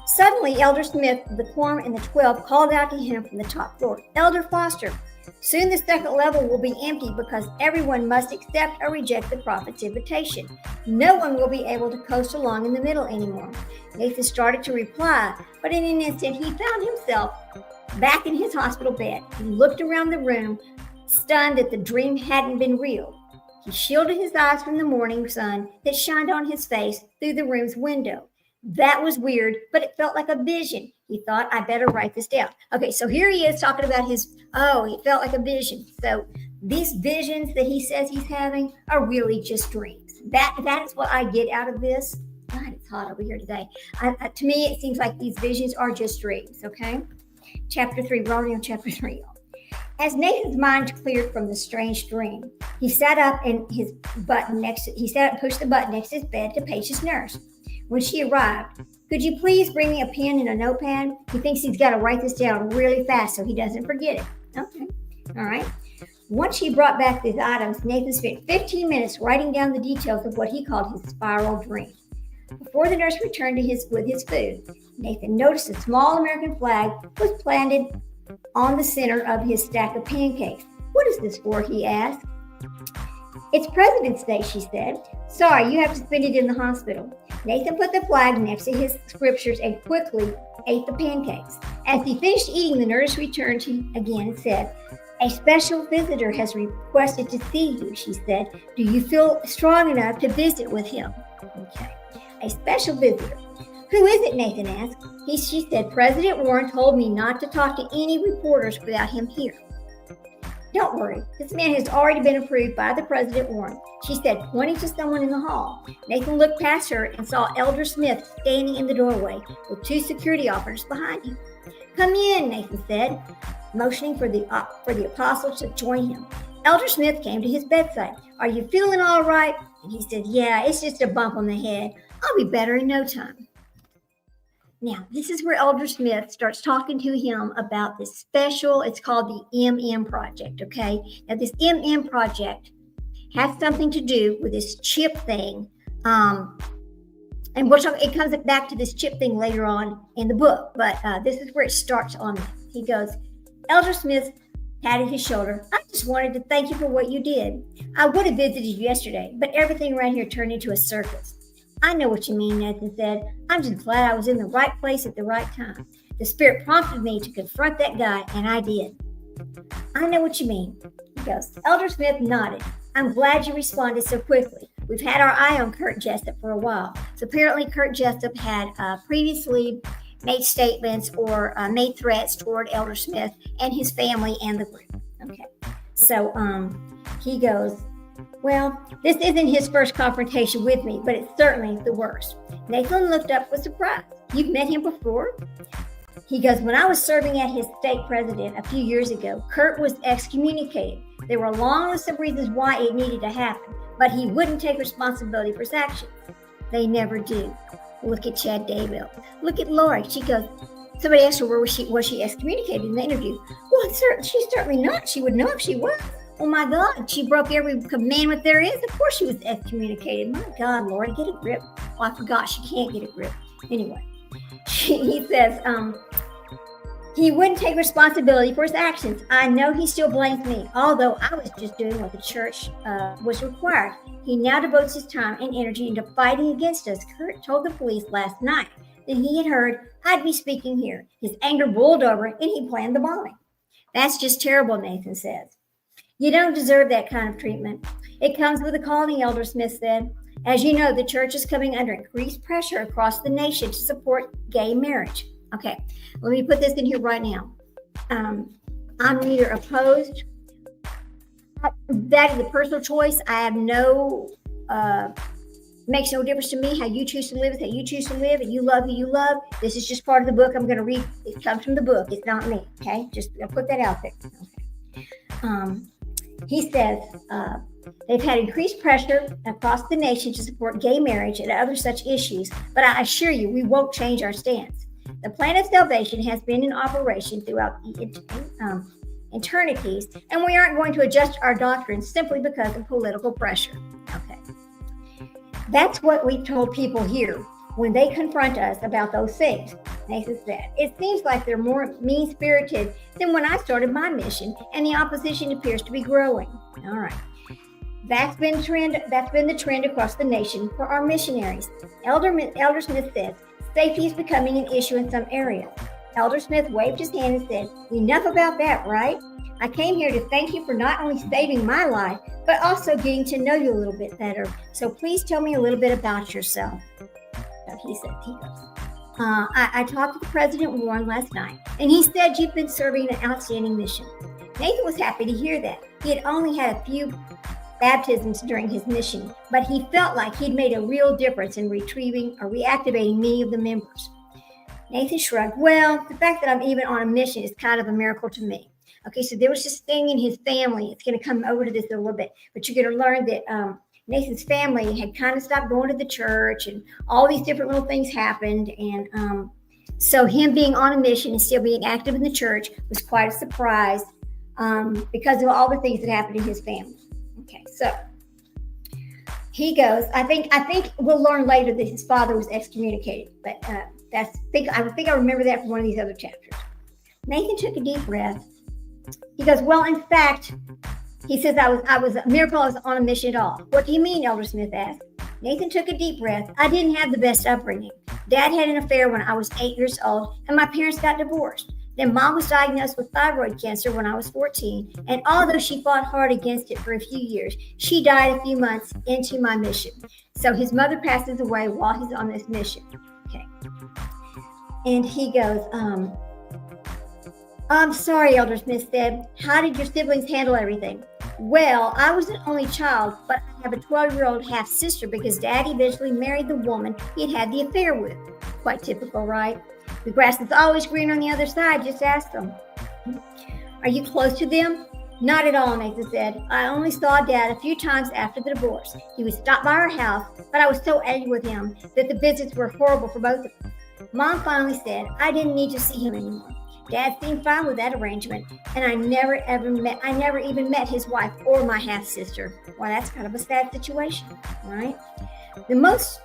Suddenly, Elder Smith, the quorum, and the 12 called out to him from the top floor, Elder Foster, soon the second level will be empty because everyone must accept or reject the prophet's invitation. No one will be able to coast along in the middle anymore. Nathan started to reply, but in an instant he found himself back in his hospital bed. He looked around the room, stunned that the dream hadn't been real. He shielded his eyes from the morning sun that shined on his face through the room's window. That was weird, but it felt like a vision. He thought, I better write this down. Okay, so here he is talking about it felt like a vision. So these visions that he says he's having are really just dreams. That is what I get out of this. God, it's hot over here today. To me, it seems like these visions are just dreams, okay? Chapter 3, we're already on chapter 3. As Nathan's mind cleared from the strange dream, he sat up and pushed the button next to his bed to page his nurse. When she arrived, could you please bring me a pen and a notepad? He thinks he's got to write this down really fast so he doesn't forget it. Okay, all right. Once she brought back these items, Nathan spent 15 minutes writing down the details of what he called his spiral dream. Before the nurse returned with his food, Nathan noticed a small American flag was planted on the center of his stack of pancakes. What is this for? He asked. It's President's Day, she said. Sorry, you have to spend it in the hospital. Nathan put the flag next to his scriptures and quickly ate the pancakes. As he finished eating, the nurse returned again and said, a special visitor has requested to see you, she said. Do you feel strong enough to visit with him? Okay, a special visitor. Who is it, Nathan asked. She said, President Warren told me not to talk to any reporters without him here. Don't worry, this man has already been approved by the President Warren, she said, pointing to someone in the hall. Nathan looked past her and saw Elder Smith standing in the doorway with 2 security officers behind him. Come in, Nathan said, motioning for the apostle to join him. Elder Smith came to his bedside. Are you feeling all right? And he said, yeah, it's just a bump on the head. I'll be better in no time. Now, this is where Elder Smith starts talking to him about this special, it's called the MM Project, okay? Now, this MM Project has something to do with this chip thing. And it comes back to this chip thing later on in the book, but this is where it starts on this. He goes, Elder Smith patted his shoulder. I just wanted to thank you for what you did. I would have visited you yesterday, but everything around here turned into a circus. I know what you mean, Nathan said. I'm just glad I was in the right place at the right time. The Spirit prompted me to confront that guy, and I did. I know what you mean. He goes, Elder Smith nodded. I'm glad you responded so quickly. We've had our eye on Kurt Jessup for a while. So apparently Kurt Jessup had previously made statements or made threats toward Elder Smith and his family and the group. Okay. So he goes, well, this isn't his first confrontation with me, but it's certainly the worst. Nathan looked up with surprise. You've met him before? He goes, when I was serving as his state president a few years ago, Kurt was excommunicated. There were a long list of reasons why it needed to happen, but he wouldn't take responsibility for his actions. They never do. Look at Chad Daybell. Look at Lori. She goes, somebody asked her, was she excommunicated in the interview? Well, she's certainly not. She would know if she was. Oh my God, she broke every commandment there is. Of course she was excommunicated. My God, Lord, get a grip. Oh, I forgot she can't get a grip. Anyway, he says, he wouldn't take responsibility for his actions. I know he still blames me, although I was just doing what the church was required. He now devotes his time and energy into fighting against us. Kurt told the police last night that he had heard I'd be speaking here. His anger boiled over and he planned the bombing. That's just terrible, Nathan says. You don't deserve that kind of treatment. It comes with a calling, Elder Smith said. As you know, the church is coming under increased pressure across the nation to support gay marriage. Okay, let me put this in here right now. I'm neither opposed. That is a personal choice. I have no, makes no difference to me how you choose to live is how you choose to live, and you love who you love. This is just part of the book I'm going to read. It comes from the book. It's not me, okay? Just I'll put that out there. Okay. He says they've had increased pressure across the nation to support gay marriage and other such issues, but I assure you we won't change our stance. The plan of salvation has been in operation throughout eternities, and we aren't going to adjust our doctrine simply because of political pressure. Okay. That's what we told people here when they confront us about those things. Nathan said, it seems like they're more mean-spirited than when I started my mission, and the opposition appears to be growing. All right. That's been the trend across the nation for our missionaries. Elder Smith says, safety is becoming an issue in some areas. Elder Smith waved his hand and said, enough about that, right? I came here to thank you for not only saving my life, but also getting to know you a little bit better. So please tell me a little bit about yourself. So he said, I talked to President Warren last night, and he said you've been serving an outstanding mission. Nathan was happy to hear that. He had only had a few baptisms during his mission, but he felt like he'd made a real difference in retrieving or reactivating many of the members. Nathan shrugged. Well, the fact that I'm even on a mission is kind of a miracle to me. Okay, so there was this thing in his family. It's going to come over to this in a little bit, but you're going to learn that Nathan's family had kind of stopped going to the church, and all these different little things happened. And so him being on a mission and still being active in the church was quite a surprise because of all the things that happened in his family. Okay, so he goes, I think we'll learn later that his father was excommunicated, but I think I remember that from one of these other chapters. Nathan took a deep breath. He goes, well, in fact, he says, I was a miracle I was on a mission at all. What do you mean? Elder Smith asked. Nathan took a deep breath. I didn't have the best upbringing. Dad had an affair when I was 8 years old, and my parents got divorced. Then Mom was diagnosed with thyroid cancer when I was 14, and although she fought hard against it for a few years, she died a few months into my mission. So his mother passes away while he's on this mission. Okay. And he goes, I'm sorry, Elder Smith said. How did your siblings handle everything? Well, I was an only child, but I have a 12-year-old half-sister because Dad eventually married the woman he'd had the affair with. Quite typical, right? The grass is always green on the other side, just ask them. Are you close to them? Not at all, Nathan said. I only saw Dad a few times after the divorce. He would stop by our house, but I was so angry with him that the visits were horrible for both of us. Mom finally said I didn't need to see him anymore. Dad seemed fine with that arrangement, and I never even met his wife or my half-sister. Well, that's kind of a sad situation, right? It must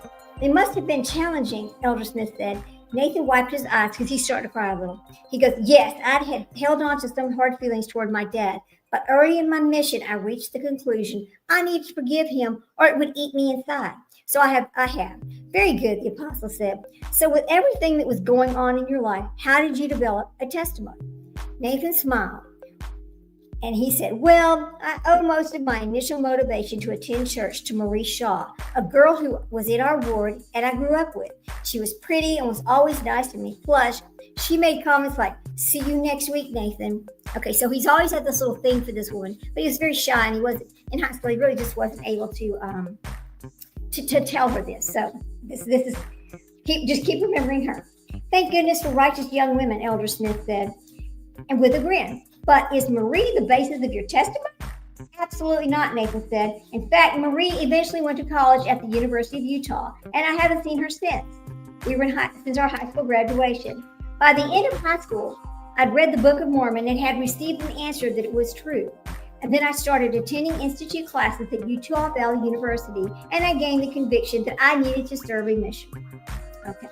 have been challenging, Elder Smith said. Nathan wiped his eyes because he started to cry a little. He goes, yes, I had held on to some hard feelings toward my dad, but early in my mission, I reached the conclusion I needed to forgive him or it would eat me inside. So I have. Very good, the apostle said. So with everything that was going on in your life, how did you develop a testimony? Nathan smiled. And he said, well, I owe most of my initial motivation to attend church to Marie Shaw, a girl who was in our ward and I grew up with. She was pretty and was always nice to me. Plus, she made comments like, see you next week, Nathan. Okay, so he's always had this little thing for this woman, but he was very shy and he wasn't in high school. He really just wasn't able to tell her this. So this is, keep remembering her. Thank goodness for righteous young women, Elder Smith said, and with a grin. But is Marie the basis of your testimony? Absolutely not, Nathan said. In fact, Marie eventually went to college at the University of Utah, and I haven't seen her since. We were since our high school graduation. By the end of high school, I'd read the Book of Mormon and had received an answer that it was true. And then I started attending institute classes at Utah Valley University, and I gained the conviction that I needed to serve a mission. Okay.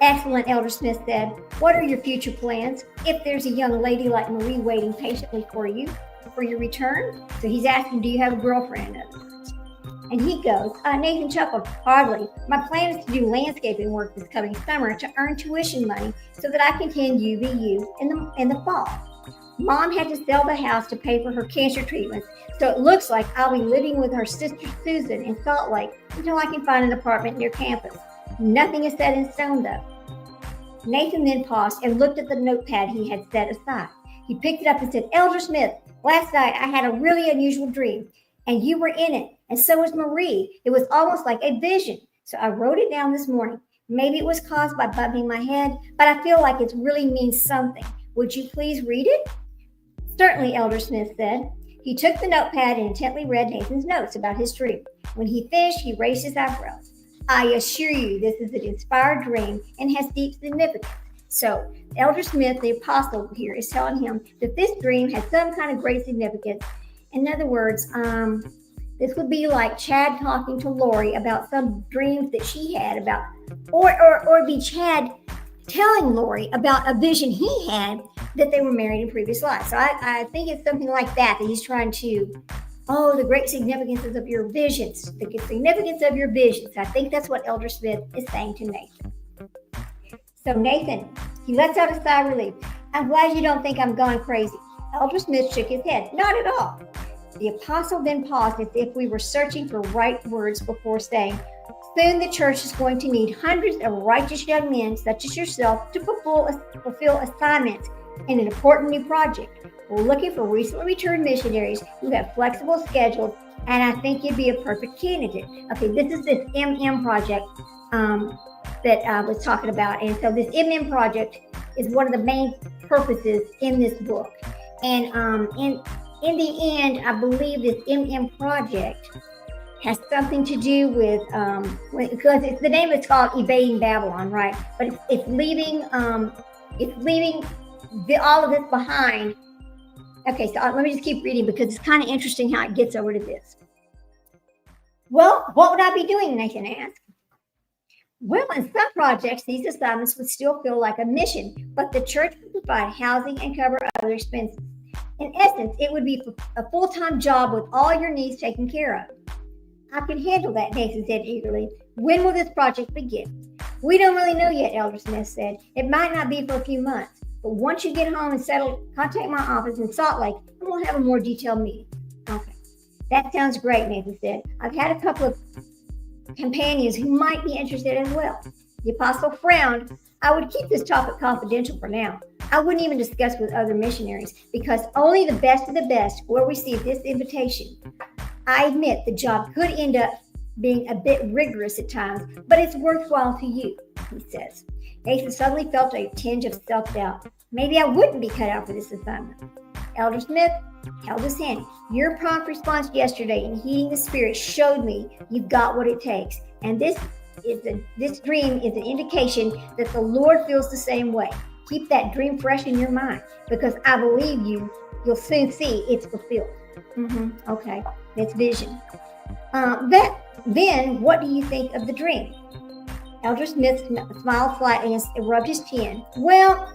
Excellent, Elder Smith said. What are your future plans? If there's a young lady like Marie waiting patiently for you for your return. So he's asking, do you have a girlfriend? And he goes, Nathan chuckled, hardly. My plan is to do landscaping work this coming summer to earn tuition money so that I can attend UVU in the fall. Mom had to sell the house to pay for her cancer treatments, so it looks like I'll be living with her sister Susan in Salt Lake until I can find an apartment near campus. Nothing is set in stone, though. Nathan then paused and looked at the notepad he had set aside. He picked it up and said, Elder Smith, last night I had a really unusual dream, and you were in it, and so was Marie. It was almost like a vision, so I wrote it down this morning. Maybe it was caused by bumping my head, but I feel like it really means something. Would you please read it? Certainly, Elder Smith said. He took the notepad and intently read Nathan's notes about his dream. When he finished, he raised his eyebrows. I assure you, this is an inspired dream and has deep significance. So, Elder Smith, the apostle here, is telling him that this dream has some kind of great significance. In other words, this would be like Chad talking to Lori about some dreams that she had about, or be Chad telling Lori about a vision he had that they were married in previous lives. So I think it's something like that he's trying to, the great significances of your visions, the significance of your visions. I think that's what Elder Smith is saying to Nathan. So Nathan, he lets out a sigh of relief. I'm glad you don't think I'm going crazy. Elder Smith shook his head. Not at all. The apostle then paused as if we were searching for right words before saying, soon the church is going to need hundreds of righteous young men such as yourself to fulfill assignments in an important new project. We're looking for recently returned missionaries who have flexible schedules, and I think you'd be a perfect candidate. Okay, this is this MM project that I was talking about. And so this MM project is one of the main purposes in this book. And in the end, I believe this MM project has something to do with, because the name is called Evading Babylon, right? But it's leaving all of this behind. Okay, so let me just keep reading because it's kind of interesting how it gets over to this. Well, what would I be doing, Nathan asked. Well, in some projects, these assignments would still feel like a mission, but the church would provide housing and cover other expenses. In essence, it would be a full-time job with all your needs taken care of. I can handle that, Nathan said eagerly. When will this project begin? We don't really know yet, Elder Smith said. It might not be for a few months, but once you get home and settle, contact my office in Salt Lake, and we'll have a more detailed meeting. Okay, that sounds great, Nathan said. I've had a couple of companions who might be interested as well. The apostle frowned. I would keep this topic confidential for now. I wouldn't even discuss with other missionaries because only the best of the best will receive this invitation. I admit the job could end up being a bit rigorous at times, but it's worthwhile to you, he says. Nathan suddenly felt a tinge of self-doubt. Maybe I wouldn't be cut out for this assignment. Elder Smith held his hand. Your prompt response yesterday in heeding the Spirit showed me you've got what it takes. And this dream is an indication that the Lord feels the same way. Keep that dream fresh in your mind because I believe you'll soon see it's fulfilled. Okay, that's vision. Then what do you think of the dream? Elder Smith smiled slightly and rubbed his chin. Well,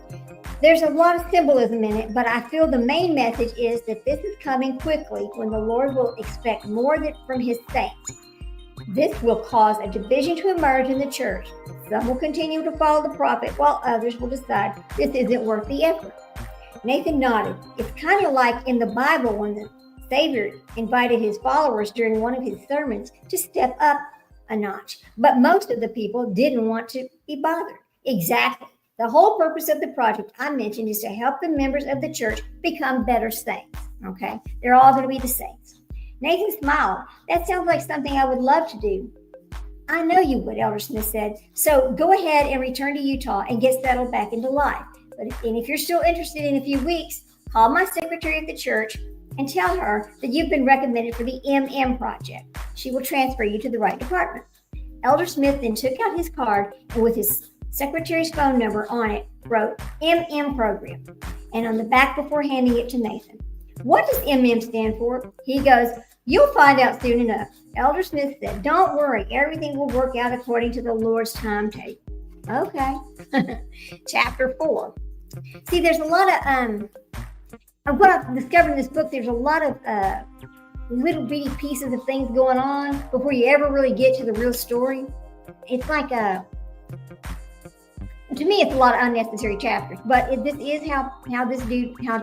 there's a lot of symbolism in it, but I feel the main message is that this is coming quickly when the Lord will expect more from his saints. This will cause a division to emerge in the church. Some will continue to follow the prophet, while others will decide this isn't worth the effort. Nathan nodded. It's kind of like in the Bible when the Savior invited his followers during one of his sermons to step up a notch. But most of the people didn't want to be bothered. Exactly. The whole purpose of the project I mentioned is to help the members of the church become better saints. Okay? They're all going to be the saints. Nathan smiled. That sounds like something I would love to do. I know you would, Elder Smith said. So go ahead and return to Utah and get settled back into life. And if you're still interested in a few weeks, call my secretary at the church and tell her that you've been recommended for the MM project. She will transfer you to the right department. Elder Smith then took out his card and with his secretary's phone number on it, wrote MM program, and on the back before handing it to Nathan. What does MM stand for? He goes, you'll find out soon enough. Elder Smith said, don't worry, everything will work out according to the Lord's timetable. Okay. Chapter 4. See, there's a lot of, what I've discovered in this book, there's a lot of little bitty pieces of things going on before you ever really get to the real story. It's like to me, it's a lot of unnecessary chapters, but this is how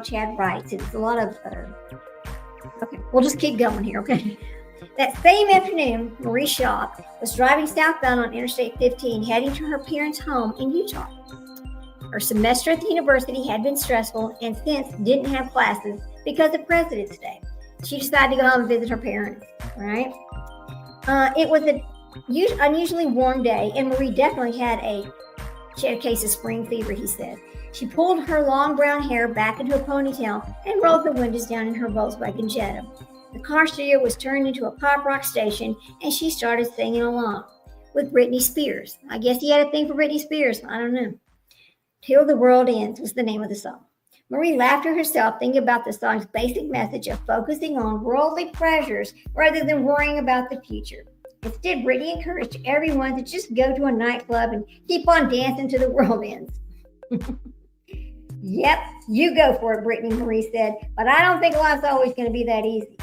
Chad writes. It's a lot of, okay, we'll just keep going here, okay? That same afternoon, Marie Shaw was driving southbound on Interstate 15, heading to her parents' home in Utah. Her semester at the university had been stressful, and since didn't have classes because of President's Day, she decided to go home and visit her parents, right? It was an unusually warm day, and Marie definitely she had a case of spring fever, he said. She pulled her long brown hair back into a ponytail and rolled the windows down in her Volkswagen Jetta. The car stereo was turned into a pop rock station, and she started singing along with Britney Spears. I guess he had a thing for Britney Spears. I don't know. Till the World Ends was the name of the song. Marie laughed to herself, thinking about the song's basic message of focusing on worldly pleasures rather than worrying about the future. Instead, Britney encouraged everyone to just go to a nightclub and keep on dancing till the world ends. Yep, you go for it, Britney, Marie said, but I don't think life's always going to be that easy.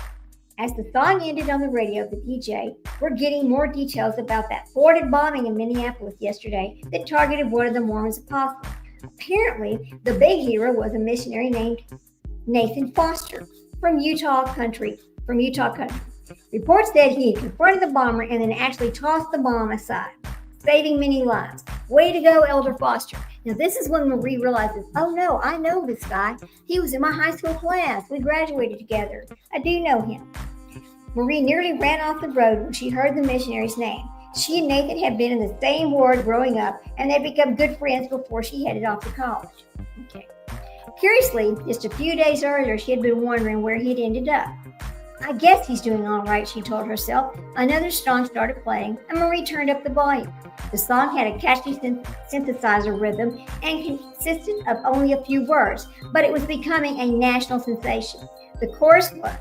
As the song ended on the radio, the DJ were getting more details about that thwarted bombing in Minneapolis yesterday that targeted one of the Mormons' apostles. Apparently, the big hero was a missionary named Nathan Foster from Utah country. Reports said he confronted the bomber and then actually tossed the bomb aside, saving many lives. Way to go, Elder Foster. Now, this is when Marie realizes, oh no, I know this guy. He was in my high school class. We graduated together. I do know him. Marie nearly ran off the road when she heard the missionary's name. She and Nathan had been in the same ward growing up, and they'd become good friends before she headed off to college. Okay. Curiously, just a few days earlier, she had been wondering where he'd ended up. I guess he's doing all right, she told herself. Another song started playing, and Marie turned up the volume. The song had a catchy synthesizer rhythm and consisted of only a few words, but it was becoming a national sensation. The chorus was,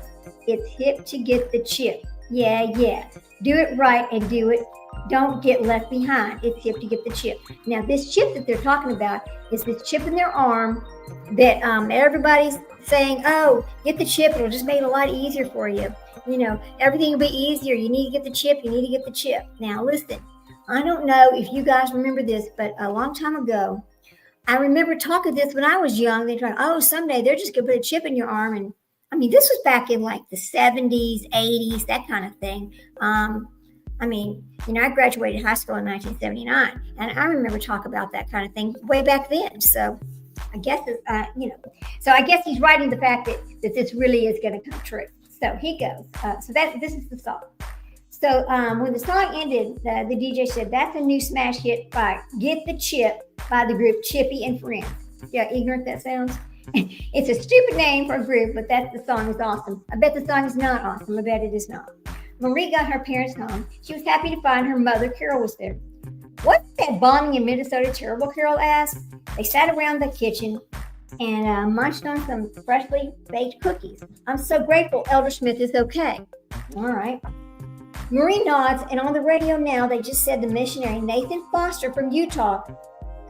it's hip to get the chip. Yeah, yeah. Do it right and do it. Don't get left behind. It's hip to get the chip. Now, this chip that they're talking about is this chip in their arm that everybody's saying, oh, get the chip. It'll just make it a lot easier for you. You know, everything will be easier. You need to get the chip. You need to get the chip. Now, listen, I don't know if you guys remember this, but a long time ago, I remember talking this when I was young. They tried, oh, someday they're just going to put a chip in your arm. And I mean, this was back in like the 70s, 80s, that kind of thing. I mean, you know, I graduated high school in 1979, and I remember talking about that kind of thing way back then. So I guess, so I guess he's writing the fact that this really is going to come true. So he goes. This is the song. So when the song ended, the DJ said, that's a new smash hit by Get the Chip by the group Chippy and Friends. Yeah, ignorant that sounds. It's a stupid name for a group, but the song is awesome. I bet the song is not awesome. I bet it is not. Marie got her parents home. She was happy to find her mother, Carol, was there. What's that bombing in Minnesota terrible, Carol asked. They sat around the kitchen and munched on some freshly baked cookies. I'm so grateful Elder Smith is okay. All right. Marie nods, and on the radio now, they just said the missionary Nathan Foster from Utah.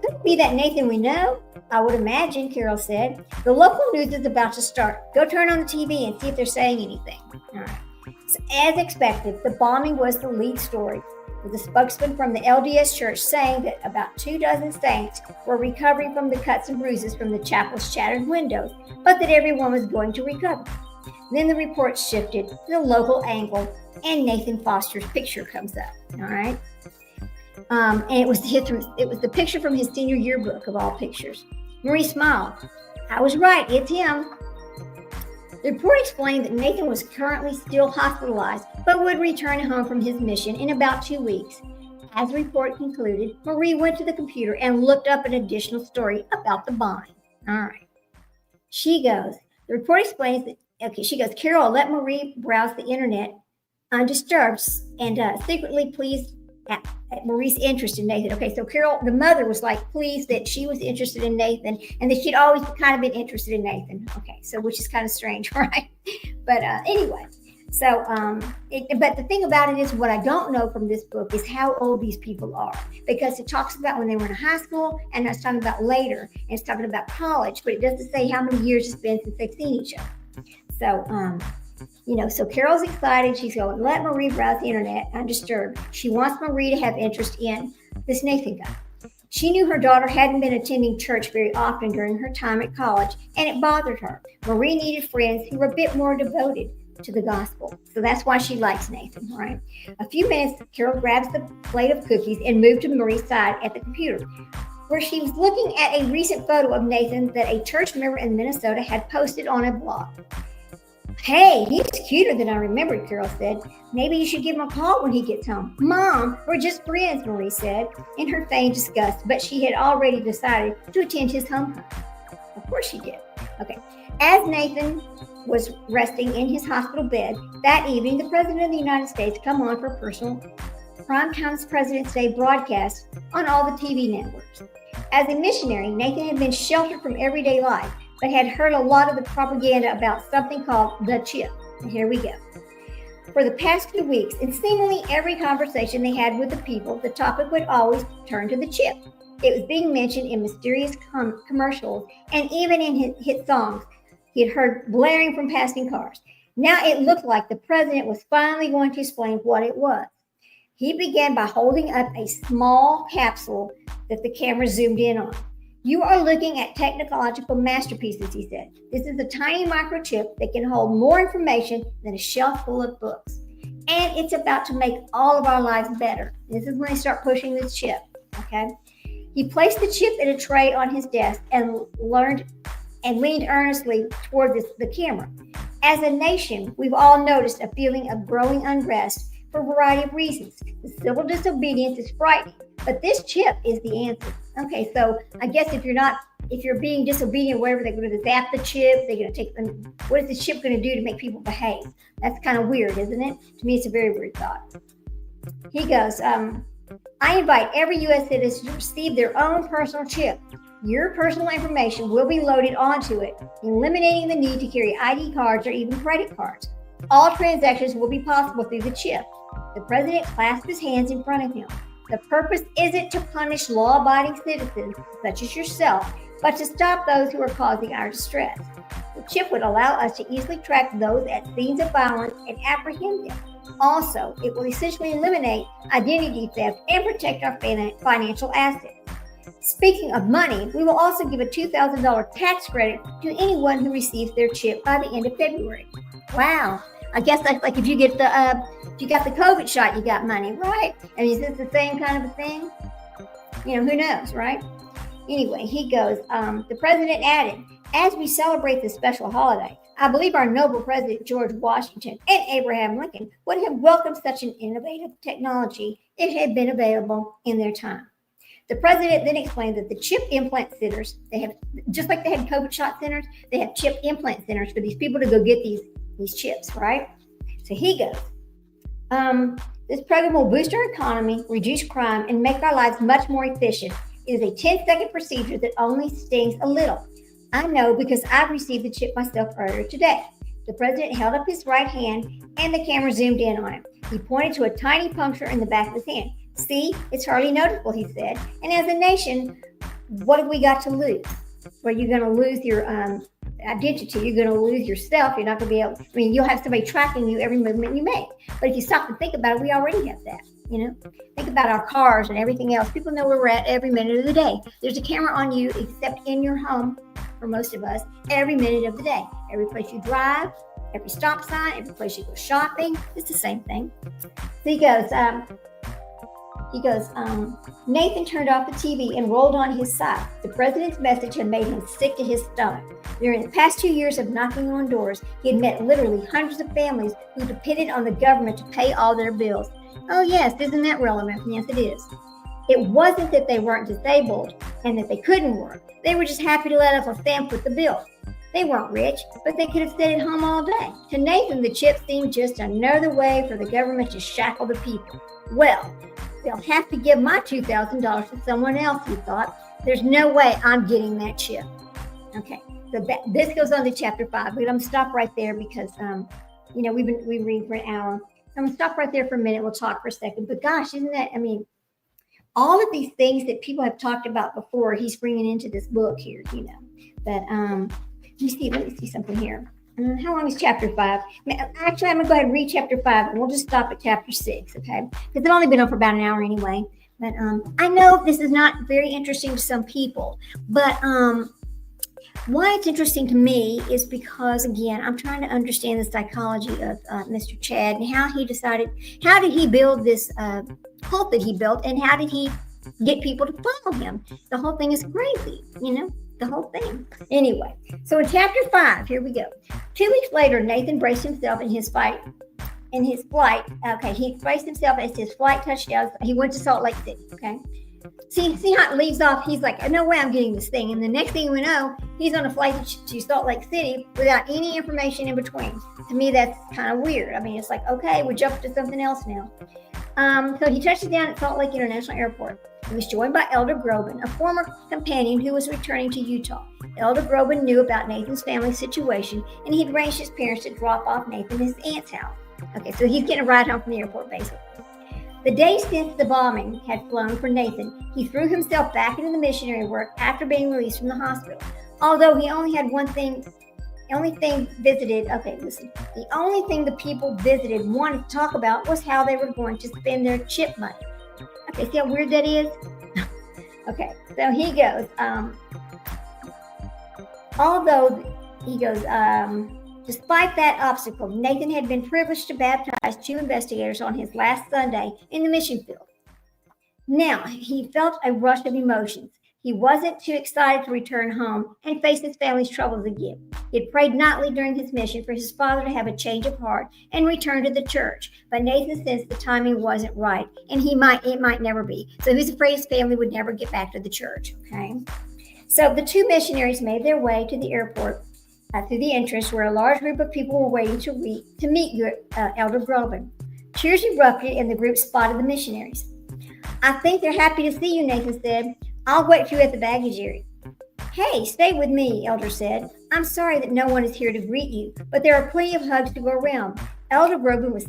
Could it be that Nathan we know? I would imagine, Carol said. The local news is about to start. Go turn on the TV and see if they're saying anything. All right. So as expected, the bombing was the lead story, with a spokesman from the LDS Church saying that about 24 saints were recovering from the cuts and bruises from the chapel's shattered windows, but that everyone was going to recover. Then the report shifted to the local angle, and Nathan Foster's picture comes up. All right, and it was the picture from his senior yearbook of all pictures. Marie smiled. I was right. It's him. The report explained that Nathan was currently still hospitalized, but would return home from his mission in about 2 weeks. As the report concluded, Marie went to the computer and looked up an additional story about the bombing. All right. She goes, the report explains that, she goes, Carol let Marie browse the internet undisturbed and secretly pleased at Marie's interest in Nathan. Okay, so Carol, the mother, was like pleased that she was interested in Nathan and that she'd always kind of been interested in Nathan. Okay, so which is kind of strange, right? But anyway, so but the thing about it is, what I don't know from this book is how old these people are, because it talks about when they were in high school, and it's talking about later, and it's talking about college, but it doesn't say how many years it's been since they've seen each other. So so Carol's excited. She's going, let Marie browse the internet undisturbed. She wants Marie to have interest in this Nathan guy. She knew her daughter hadn't been attending church very often during her time at college, and it bothered her. Marie needed friends who were a bit more devoted to the gospel. So that's why she likes Nathan, right? A few minutes, Carol grabs the plate of cookies and moved to Marie's side at the computer, where she was looking at a recent photo of Nathan that a church member in Minnesota had posted on a blog. Hey, he's cuter than I remembered, Carol said. Maybe you should give him a call when he gets home. Mom, we're just friends, Marie said, in her feigned disgust, but she had already decided to attend his homecoming. Of course she did. Okay. As Nathan was resting in his hospital bed that evening, the President of the United States came on for a personal Primetime's President's Day broadcast on all the TV networks. As a missionary, Nathan had been sheltered from everyday life, but had heard a lot of the propaganda about something called the chip. And here we go. For the past few weeks, in seemingly every conversation they had with the people, the topic would always turn to the chip. It was being mentioned in mysterious commercials and even in his hit songs he had heard blaring from passing cars. Now it looked like the president was finally going to explain what it was. He began by holding up a small capsule that the camera zoomed in on. You are looking at technological masterpieces, he said. This is a tiny microchip that can hold more information than a shelf full of books. And it's about to make all of our lives better. This is when they start pushing this chip, okay? He placed the chip in a tray on his desk and leaned earnestly toward the camera. As a nation, we've all noticed a feeling of growing unrest for a variety of reasons. The civil disobedience is frightening, but this chip is the answer. Okay, so I guess if you're being disobedient, whatever, they're going to zap the chip, they're going to take them. What is the chip going to do to make people behave? That's kind of weird, isn't it? To me, it's a very weird thought. He goes, I invite every U.S. citizen to receive their own personal chip. Your personal information will be loaded onto it, eliminating the need to carry ID cards or even credit cards. All transactions will be possible through the chip. The president clasped his hands in front of him. The purpose isn't to punish law-abiding citizens, such as yourself, but to stop those who are causing our distress. The chip would allow us to easily track those at scenes of violence and apprehend them. Also, it will essentially eliminate identity theft and protect our financial assets. Speaking of money, we will also give a $2,000 tax credit to anyone who receives their chip by the end of February. Wow. I guess that's like if you got the COVID shot, you got money, right? I mean, is this the same kind of a thing? Who knows, right? Anyway, he goes, the president added, as we celebrate this special holiday, I believe our noble president, George Washington and Abraham Lincoln would have welcomed such an innovative technology if it had been available in their time. The president then explained that the chip implant centers, they have, just like they had COVID shot centers, they have chip implant centers for these people to go get these chips, right? So he goes, this program will boost our economy, reduce crime, and make our lives much more efficient. It is a 10-second procedure that only stings a little. I know because I've received the chip myself earlier today. The president held up his right hand and the camera zoomed in on him. He pointed to a tiny puncture in the back of his hand. See, it's hardly noticeable, he said. And as a nation, what have we got to lose? Well, you're going to lose your identity. You're going to lose yourself. You're not going to be able, you'll have somebody tracking you every movement you make. But if you stop and think about it, we already have that. Think about our cars and everything else. People know where we're at every minute of the day. There's a camera on you, except in your home, for most of us, every minute of the day. Every place you drive, every stop sign, every place you go shopping, it's the same thing. So he goes, Nathan turned off the TV and rolled on his side. The president's message had made him sick to his stomach. During the past 2 years of knocking on doors, he had met literally hundreds of families who depended on the government to pay all their bills. Oh yes, isn't that relevant? Yes, it is. It wasn't that they weren't disabled and that they couldn't work. They were just happy to let Uncle Sam foot the bill. They weren't rich, but they could have stayed at home all day. To Nathan, the chip seemed just another way for the government to shackle the people. Well, they'll have to give my $2,000 to someone else, he thought. There's no way I'm getting that chip. Okay, so this goes on to chapter 5, but I'm going to stop right there because, we've been reading for an hour. I'm going to stop right there for a minute. We'll talk for a second. But gosh, isn't that, all of these things that people have talked about before, he's bringing into this book here, But let me see something here. How long is chapter 5? Actually, I'm going to go ahead and read chapter 5, and we'll just stop at chapter 6, okay? Because I've only been on for about an hour anyway. But I know this is not very interesting to some people, but why it's interesting to me is because, again, I'm trying to understand the psychology of Mr. Chad and how did he build this cult that he built, and how did he get people to follow him? The whole thing is crazy, the whole thing. Anyway, so in chapter 5, here we go. 2 weeks later, Nathan braced himself in his flight. Okay, he braced himself as his flight touched down. He went to Salt Lake City, okay? See how it leaves off? He's like, no way I'm getting this thing. And the next thing we know, he's on a flight to Salt Lake City without any information in between. To me, that's kind of weird. It's like, okay, we jumped to something else now. So he touched down at Salt Lake International Airport. He was joined by Elder Groban, a former companion who was returning to Utah. Elder Groban knew about Nathan's family situation, and he'd arranged his parents to drop off Nathan at his aunt's house. Okay, so he's getting a ride home from the airport, basically. The day since the bombing had flown for Nathan, he threw himself back into the missionary work after being released from the hospital. Although he only had the only thing the people visited wanted to talk about was how they were going to spend their chip money. Okay, see how weird that is? Okay, so he goes, despite that obstacle, Nathan had been privileged to baptize 2 investigators on his last Sunday in the mission field. Now, he felt a rush of emotions. He wasn't too excited to return home and face his family's troubles again. He had prayed nightly during his mission for his father to have a change of heart and return to the church. But Nathan sensed the timing wasn't right, and it might never be. So he was afraid his family would never get back to the church. Okay. So the 2 missionaries made their way to the airport through the entrance, where a large group of people were waiting to meet Elder Groban. Cheers erupted, and the group spotted the missionaries. "I think they're happy to see you," Nathan said. "I'll wait for you at the baggage area." "Hey, stay with me," Elder said. "I'm sorry that no one is here to greet you, but there are plenty of hugs to go around." Elder Groban was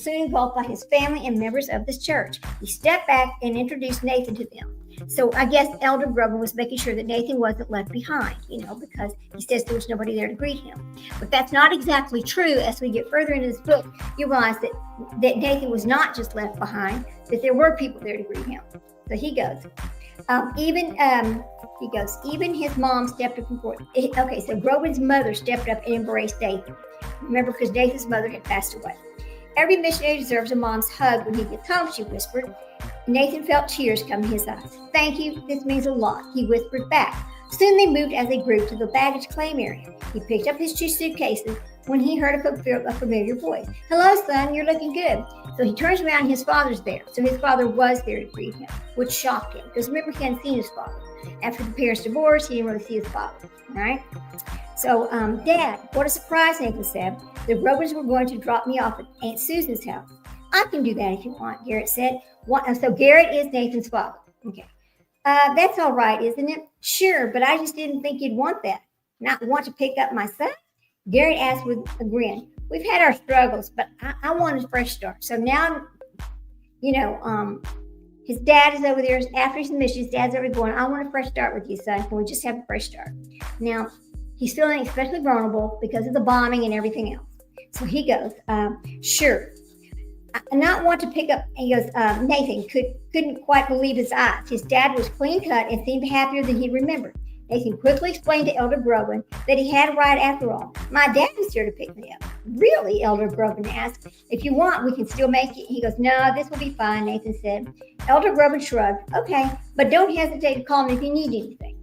soon engulfed by his family and members of this church. He stepped back and introduced Nathan to them. So I guess Elder Groban was making sure that Nathan wasn't left behind, because he says there was nobody there to greet him. But that's not exactly true. As we get further into this book, you realize that Nathan was not just left behind, that there were people there to greet him. So he goes, even his mom stepped up and forth. Okay, so Groban's mother stepped up and embraced Nathan. Remember, because Nathan's mother had passed away. "Every missionary deserves a mom's hug when he gets home," she whispered. Nathan felt tears come to his eyes. "Thank you, this means a lot," he whispered back. Soon they moved as a group to the baggage claim area. He picked up his 2 suitcases when he heard a familiar voice. "Hello, son, you're looking good." So he turns around and his father's there. So his father was there to greet him, which shocked him. Because remember, he hadn't seen his father. After the parents divorced, he didn't really see his father. All right? So, "Dad, what a surprise," Nathan said. "The Grobans were going to drop me off at Aunt Susan's house." "I can do that if you want," Garrett said. So Garrett is Nathan's father. Okay. "That's all right, isn't it?" "Sure, but I just didn't think you'd want that." "Not want to pick up my son?" Garrett asked with a grin. "We've had our struggles, but I want a fresh start. So now, his dad is over there. After his mission, his dad's over going, "I want a fresh start with you, son. Can we just have a fresh start?" Now, he's feeling especially vulnerable because of the bombing and everything else. So he goes, "Sure. I not want to pick up," and he goes, Nathan couldn't quite believe his eyes. His dad was clean cut and seemed happier than he remembered. Nathan quickly explained to Elder Groban that he had a ride after all. "My dad is here to pick me up." "Really?" Elder Groban asked. "If you want, we can still make it." He goes, "No, this will be fine," Nathan said. Elder Groban shrugged. "Okay, but don't hesitate to call me if you need anything."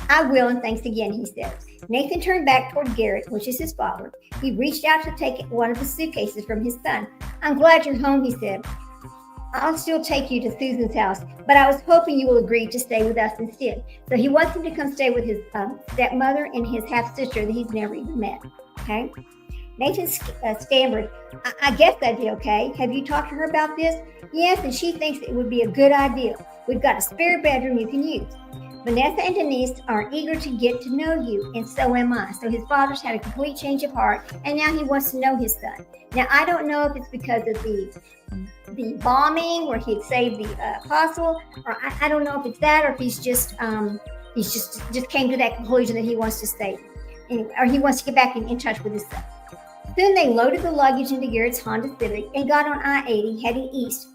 "I will, and thanks again," he said. Nathan turned back toward Garrett, which is his father. He reached out to take one of the suitcases from his son. "I'm glad you're home," he said. "I'll still take you to Susan's house, but I was hoping you will agree to stay with us instead." So he wants him to come stay with his stepmother and his half-sister that he's never even met. Okay? Nathan stammered, I guess that'd be okay. Have you talked to her about this? Yes, and she thinks it would be a good idea. We've got a spare bedroom you can use. Vanessa and Denise are eager to get to know you, and so am I. So his father's had a complete change of heart, and now he wants to know his son. Now, I don't know if it's because of the bombing where he had saved the apostle, or I don't know if it's that, or if he's just came to that conclusion that he wants to stay, anyway, or he wants to get back in touch with his son. Soon they loaded the luggage into Garrett's Honda Civic and got on I-80 heading east.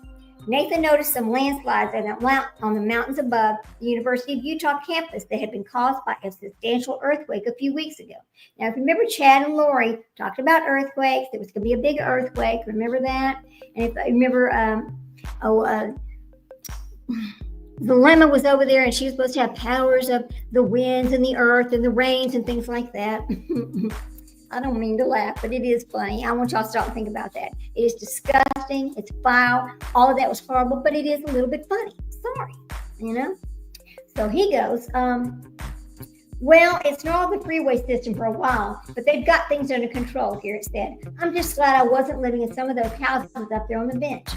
Nathan noticed some landslides on the mountains above the University of Utah campus that had been caused by a substantial earthquake a few weeks ago. Now, if you remember, Chad and Lori talked about earthquakes. There was going to be a big earthquake. Remember that? And if I remember, the lemon was over there, and she was supposed to have powers of the winds and the earth and the rains and things like that. I don't mean to laugh, but it is funny. I want y'all to stop and think about that. It is disgusting. It's foul. All of that was horrible, but it is a little bit funny. Sorry, So he goes, well, it's not the freeway system for a while, but they've got things under control, Garrett said. I'm just glad I wasn't living in some of those houses up there on the bench.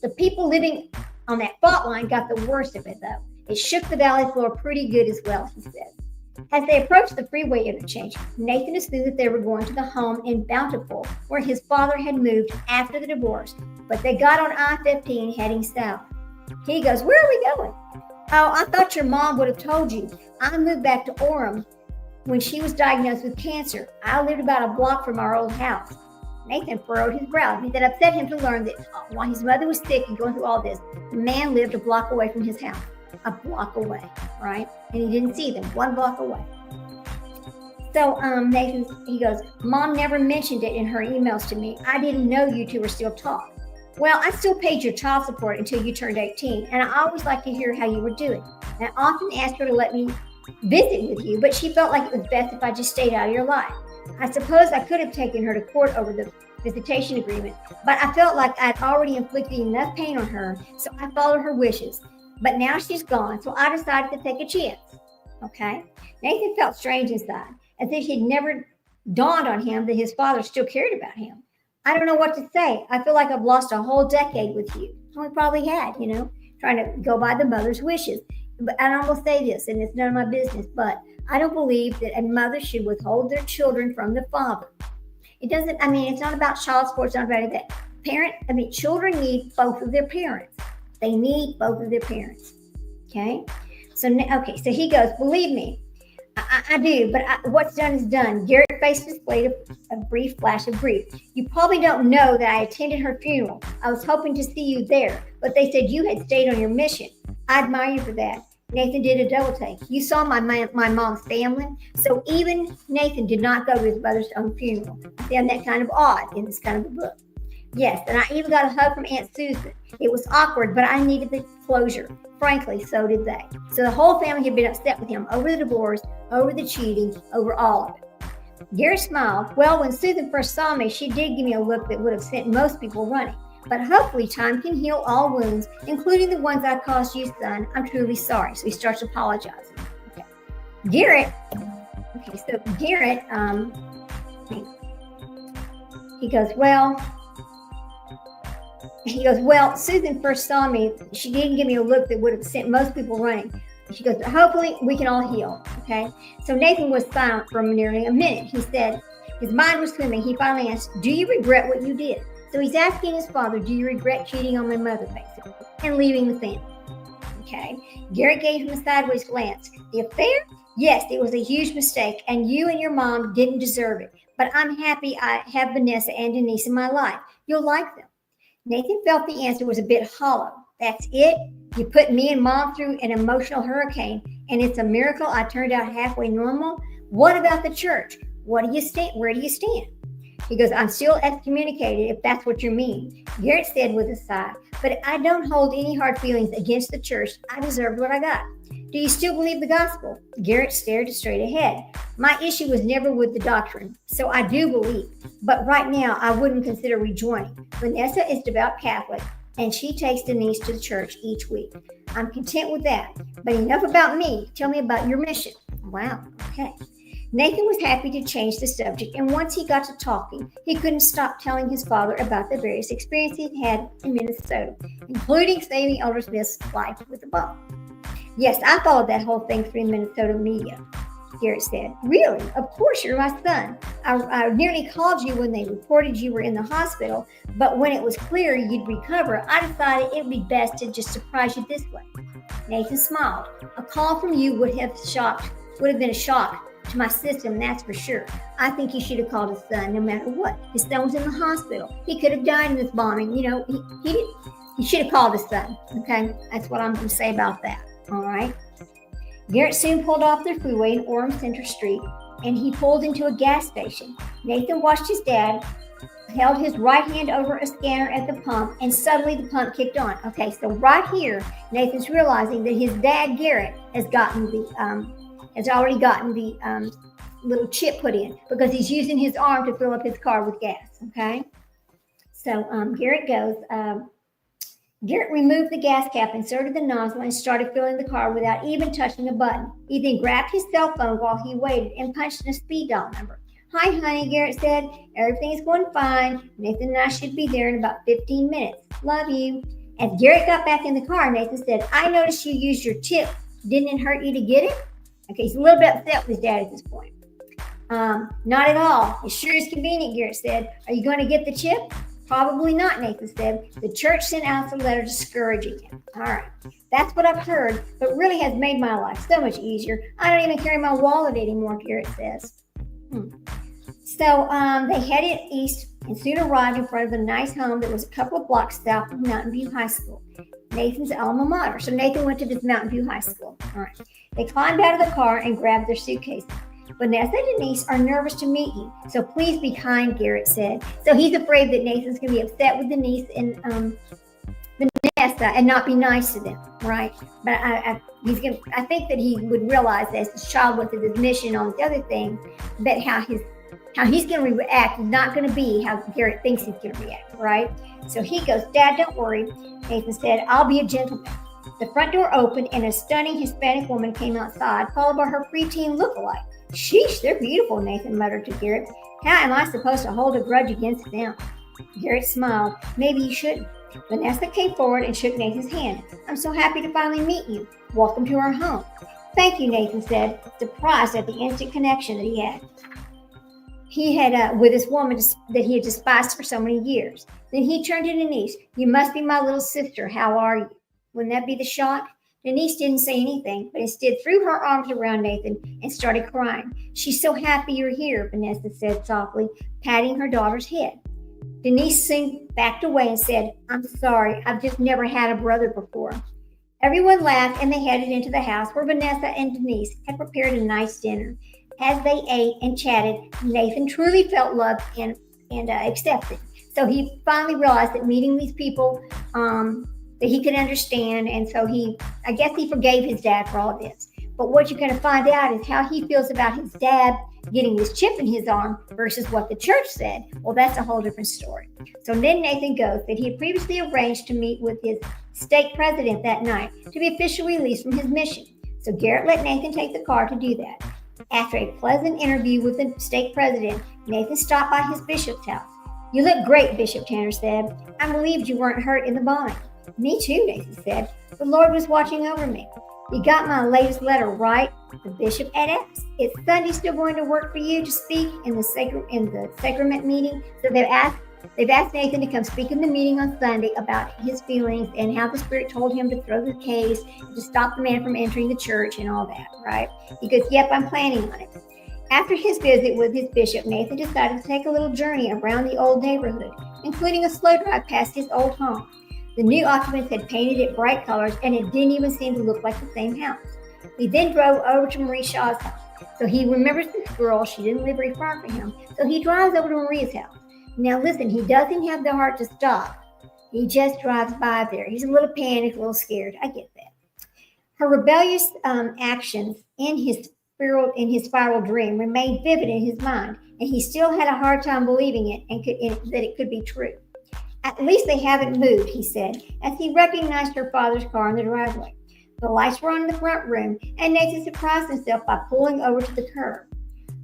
The people living on that fault line got the worst of it, though. It shook the valley floor pretty good as well, he said. As they approached the freeway interchange, Nathan assumed that they were going to the home in Bountiful, where his father had moved after the divorce, but they got on I-15 heading south. He goes, where are we going? Oh, I thought your mom would have told you. I moved back to Orem when she was diagnosed with cancer. I lived about a block from our old house. Nathan furrowed his brow. It upset him to learn that while his mother was sick and going through all this, the man lived a block away from his house. A block away, right? And he didn't see them, 1 block away. So Nathan, he goes, Mom never mentioned it in her emails to me. I didn't know you two were still talking. Well, I still paid your child support until you turned 18, and I always like to hear how you were doing. And I often asked her to let me visit with you, but she felt like it was best if I just stayed out of your life. I suppose I could have taken her to court over the visitation agreement, but I felt like I'd already inflicted enough pain on her, so I followed her wishes. But now she's gone, so I decided to take a chance. Okay? Nathan felt strange inside, as if it never dawned on him that his father still cared about him. I don't know what to say. I feel like I've lost a whole decade with you. We probably had, trying to go by the mother's wishes. But I will say this, and it's none of my business, but I don't believe that a mother should withhold their children from the father. It's not about child support, it's not about that. Children need both of their parents. They need both of their parents. Okay? So he goes, believe me, I do, but what's done is done. Garrett face displayed a brief flash of grief. You probably don't know that I attended her funeral. I was hoping to see you there, but they said you had stayed on your mission. I admire you for that. Nathan did a double take. You saw my mom's family, so even Nathan did not go to his mother's own funeral. I found that kind of odd in this kind of a book. Yes, and I even got a hug from Aunt Susan. It was awkward, but I needed the closure. Frankly, so did they. So the whole family had been upset with him over the divorce, over the cheating, over all of it. Garrett smiled. Well, when Susan first saw me, she did give me a look that would have sent most people running. But hopefully time can heal all wounds, including the ones I caused you, son. I'm truly sorry. So he starts apologizing. Okay. Garrett, he goes, well, Susan first saw me. She didn't give me a look that would have sent most people running. She goes, hopefully we can all heal. Okay. So Nathan was silent for nearly a minute. He said, his mind was swimming. He finally asked, do you regret what you did? So he's asking his father, do you regret cheating on my mother, basically, and leaving the family? Okay. Garrett gave him a sideways glance. The affair? Yes, it was a huge mistake, and you and your mom didn't deserve it. But I'm happy I have Vanessa and Denise in my life. You'll like them. Nathan felt the answer was a bit hollow. That's it? You put me and Mom through an emotional hurricane, and it's a miracle I turned out halfway normal? What about the church? Where do you stand? He goes, I'm still excommunicated, if that's what you mean. Garrett said with a sigh, but I don't hold any hard feelings against the church. I deserved what I got. Do you still believe the gospel? Garrett stared straight ahead. My issue was never with the doctrine, so I do believe. But right now, I wouldn't consider rejoining. Vanessa is devout Catholic, and she takes Denise to the church each week. I'm content with that. But enough about me. Tell me about your mission. Wow. Okay. Nathan was happy to change the subject, and once he got to talking, he couldn't stop telling his father about the various experiences he had in Minnesota, including saving Elder Smith's life with a bomb. Yes, I followed that whole thing through Minnesota media, Garrett said. Really? Of course, you're my son. I nearly called you when they reported you were in the hospital, but when it was clear you'd recover, I decided it would be best to just surprise you this way. Nathan smiled. A call from you would have been a shock to my system, that's for sure. I think he should have called his son no matter what. His son was in the hospital. He could have died in this bombing. He should have called his son. Okay, that's what I'm going to say about that. All right. Garrett soon pulled off the freeway in Orem Center Street, and he pulled into a gas station. Nathan watched his dad, held his right hand over a scanner at the pump, and suddenly the pump kicked on. Okay, so right here, Nathan's realizing that his dad, Garrett, has already gotten the little chip put in because he's using his arm to fill up his car with gas. Okay, so Garrett removed the gas cap, inserted the nozzle, and started filling the car without even touching a button. He then grabbed his cell phone while he waited and punched in a speed dial number. Hi, honey, Garrett said. Everything is going fine. Nathan and I should be there in about 15 minutes. Love you. As Garrett got back in the car, Nathan said, I noticed you used your chip. Didn't it hurt you to get it? Okay, he's a little bit upset with his dad at this point. Not at all. It sure is convenient, Garrett said. Are you going to get the chip? Probably not, Nathan said. The church sent out a letter discouraging him. All right, that's what I've heard, but really has made my life so much easier. I don't even carry my wallet anymore, Garrett says. So they headed east and soon arrived in front of a nice home that was a couple of blocks south of Mountain View High School, Nathan's alma mater. So Nathan went to this Mountain View High School. All right. They climbed out of the car and grabbed their suitcases. Vanessa and Denise are nervous to meet you, so please be kind, Garrett said. So he's afraid that Nathan's going to be upset with Denise and Vanessa and not be nice to them, right? But I think that he would realize that as his child went through this mission on the other things, that how he's going to react is not going to be how Garrett thinks he's going to react, right? So he goes, Dad, don't worry. Nathan said, I'll be a gentleman. The front door opened and a stunning Hispanic woman came outside, followed by her preteen lookalike. Sheesh, they're beautiful, Nathan muttered to Garrett. How am I supposed to hold a grudge against them? Garrett smiled. Maybe you shouldn't. Vanessa came forward and shook Nathan's hand. I'm so happy to finally meet you. Welcome to our home. Thank you, Nathan said, surprised at the instant connection that he had with this woman that he had despised for so many years. Then he turned to Denise. You must be my little sister. How are you? Wouldn't that be the shock? Denise didn't say anything, but instead threw her arms around Nathan and started crying. She's so happy you're here, Vanessa said softly, patting her daughter's head. Denise soon backed away and said, I'm sorry, I've just never had a brother before. Everyone laughed and they headed into the house where Vanessa and Denise had prepared a nice dinner. As they ate and chatted, Nathan truly felt loved and accepted. So he finally realized that meeting these people that he could understand, and so I guess he forgave his dad for all this. But what you're going to find out is how he feels about his dad getting this chip in his arm versus what the church said. Well, that's a whole different story. So then Nathan goes that he had previously arranged to meet with his stake president that night to be officially released from his mission. So Garrett let Nathan take the car to do that. After a pleasant interview with the stake president, Nathan stopped by his bishop's house. You look great, Bishop Tanner said. I'm relieved you weren't hurt in the bombing. Me too, Nathan said. The Lord was watching over me. You got my latest letter, right? The bishop had asked. Is Sunday still going to work for you to speak in the sacrament meeting? So they've asked Nathan to come speak in the meeting on Sunday about his feelings and how the Spirit told him to throw the case, to stop the man from entering the church and all that, right? He goes, yep, I'm planning on it. After his visit with his bishop, Nathan decided to take a little journey around the old neighborhood, including a slow drive past his old home. The new occupants had painted it bright colors, and it didn't even seem to look like the same house. He then drove over to Marie Shaw's house. So he remembers this girl. She didn't live very far from him. So he drives over to Maria's house. Now listen, he doesn't have the heart to stop. He just drives by there. He's a little panicked, a little scared. I get that. Her rebellious actions in his spiral dream remained vivid in his mind, and he still had a hard time believing it and that it could be true. At least they haven't moved, he said, as he recognized her father's car in the driveway. The lights were on in the front room, and Nathan surprised himself by pulling over to the curb.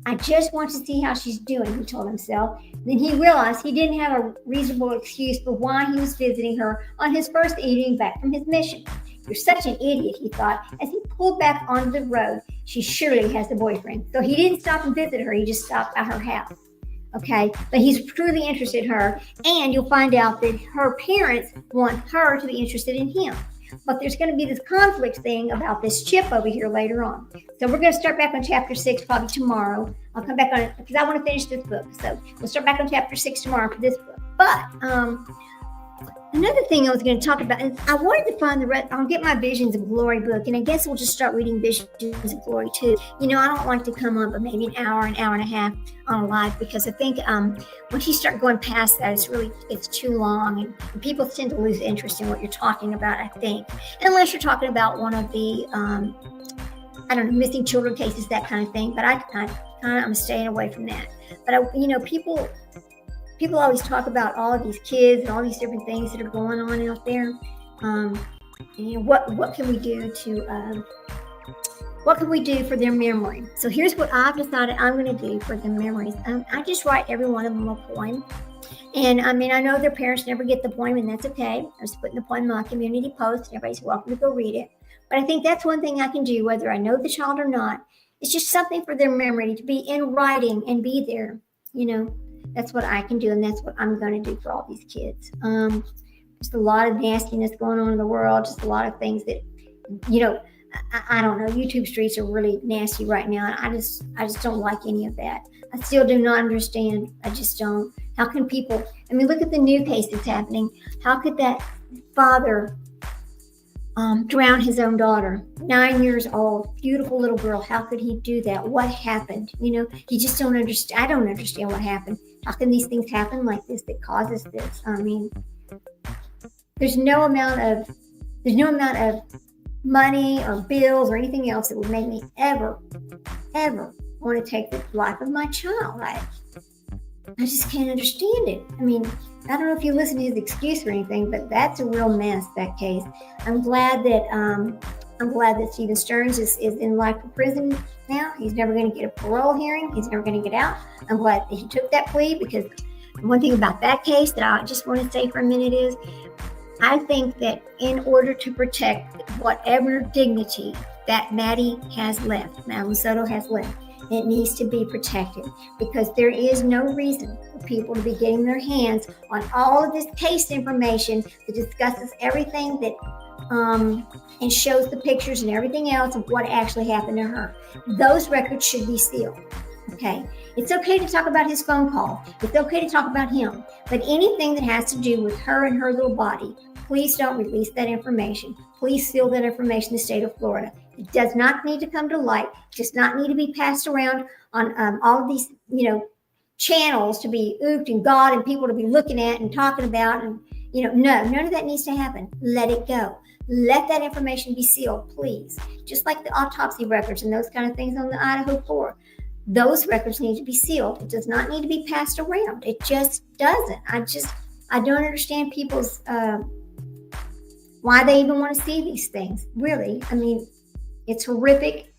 I just want to see how she's doing, he told himself. Then he realized he didn't have a reasonable excuse for why he was visiting her on his first evening back from his mission. You're such an idiot, he thought, as he pulled back onto the road. She surely has a boyfriend. So he didn't stop and visit her, he just stopped at her house. Okay, but he's truly interested in her, and you'll find out that her parents want her to be interested in him. But there's going to be this conflict thing about this Chip over here later on. So we're going to start back on chapter 6 probably tomorrow. I'll come back on it because I want to finish this book. So we'll start back on chapter 6 tomorrow for this book. But another thing I was going to talk about is I wanted to find I'll get my Visions of Glory book, and I guess we'll just start reading Visions of Glory too. I don't like to come on but maybe an hour and a half on a live, because I think once you start going past that, it's too long, and people tend to lose interest in what you're talking about, I think, unless you're talking about one of the missing children cases, that kind of thing. But I'm staying away from that. But people always talk about all of these kids and all these different things that are going on out there. And what can we do to what can we do for their memory? So here's what I've decided I'm going to do for their memories. I just write every one of them a poem. And I know their parents never get the poem, and that's okay. I was putting the poem on my community post, and everybody's welcome to go read it. But I think that's one thing I can do, whether I know the child or not. It's just something for their memory to be in writing and be there. That's what I can do, and that's what I'm going to do for all these kids. Just a lot of nastiness going on in the world, just a lot of things that, I don't know. YouTube streets are really nasty right now. I just don't like any of that. I still do not understand. I just don't. How can people, look at the new case that's happening. How could that father drown his own daughter, 9 years old, beautiful little girl? How could he do that? What happened? You just don't understand. I don't understand what happened. How can these things happen like this that causes this? There's no amount of money or bills or anything else that would make me ever want to take the life of my child. I just can't understand it. I don't know if you listen to his excuse or anything, but that's a real mess, that case. I'm glad that Stephen Stearns is in life for prison now. He's never going to get a parole hearing. He's never going to get out. I'm glad that he took that plea, because one thing about that case that I just want to say for a minute is I think that in order to protect whatever dignity that Maddie Soto has left, it needs to be protected, because there is no reason for people to be getting their hands on all of this case information that discusses everything that and shows the pictures and everything else of what actually happened to her. Those records should be sealed. Okay, it's okay to talk about his phone call. It's okay to talk about him, but anything that has to do with her and her little body, please don't release that information. Please seal that information in the state of Florida. It does not need to come to light. It does not need to be passed around on all of these, channels to be ooped and God and people to be looking at and talking about. And, no, none of that needs to happen. Let it go. Let that information be sealed, please. Just like the autopsy records and those kind of things on the Idaho 4. Those records need to be sealed. It does not need to be passed around. It just doesn't. I don't understand people's, why they even want to see these things. Really, it's horrific.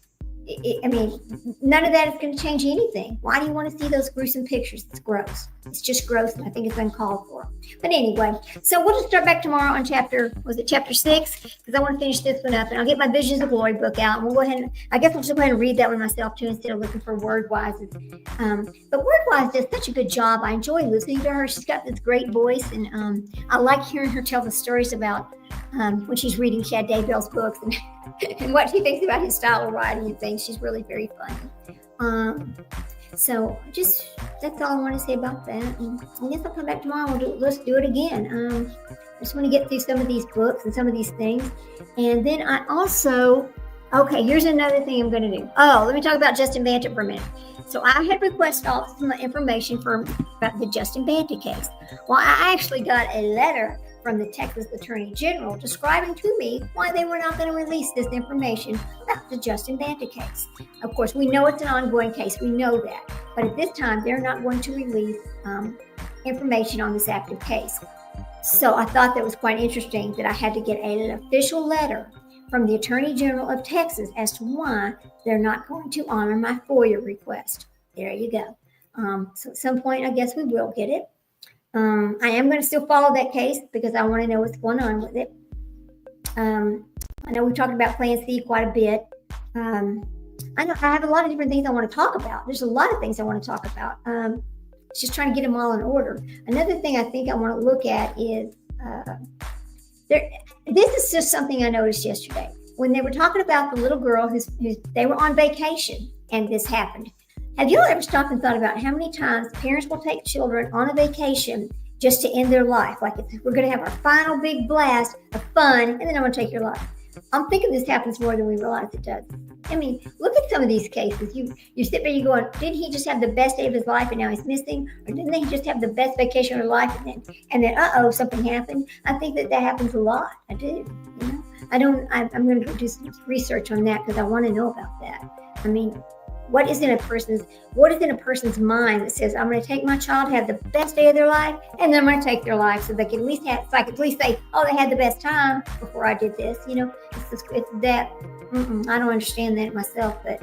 None of that is going to change anything. Why do you want to see those gruesome pictures? It's gross. It's just gross, and I think it's uncalled for. But anyway, so we'll just start back tomorrow on chapter 6? Because I want to finish this one up, and I'll get my Visions of Glory book out, and we'll go ahead I guess I'll just go ahead and read that one myself too, instead of looking for Wordwise. But Wordwise does such a good job. I enjoy listening to her. She's got this great voice, and I like hearing her tell the stories about when she's reading Chad Daybell's books and what she thinks about his style of writing and things. She's really very funny. So that's all I want to say about that. And I guess I'll come back tomorrow and let's do it again. I just want to get through some of these books and some of these things. And then here's another thing I'm going to do. Let me talk about Justin Banta for a minute. So I had requested all some information about the Justin Banta case. Well, I actually got a letter from the Texas Attorney General describing to me why they were not going to release this information about the Justin Banta case. Of course, we know it's an ongoing case. We know that. But at this time, they're not going to release information on this active case. So I thought that was quite interesting that I had to get an official letter from the Attorney General of Texas as to why they're not going to honor my FOIA request. There you go. So at some point, I guess we will get it. I am going to still follow that case because I want to know what's going on with it. I know we talked about Plan C quite a bit. I know I have a lot of different things I want to talk about. There's a lot of things I want to talk about. Just trying to get them all in order. Another thing I think I want to look at is this is just something I noticed yesterday when they were talking about the little girl who's they were on vacation and this happened. Have you ever stopped and thought about how many times parents will take children on a vacation just to end their life? Like, we're going to have our final big blast of fun, and then I'm going to take your life. I'm thinking this happens more than we realize it does. I mean, look at some of these cases. You sit there, you go, didn't he just have the best day of his life and now he's missing? Or didn't he just have the best vacation of his life and then something happened? I think that happens a lot. I do. I'm going to go do some research on that because I want to know about that. I mean, what is in a person's mind that says, I'm going to take my child to have the best day of their life, and then I'm going to take their life so they can at least say, oh, they had the best time before I did this. It's that. I don't understand that myself, but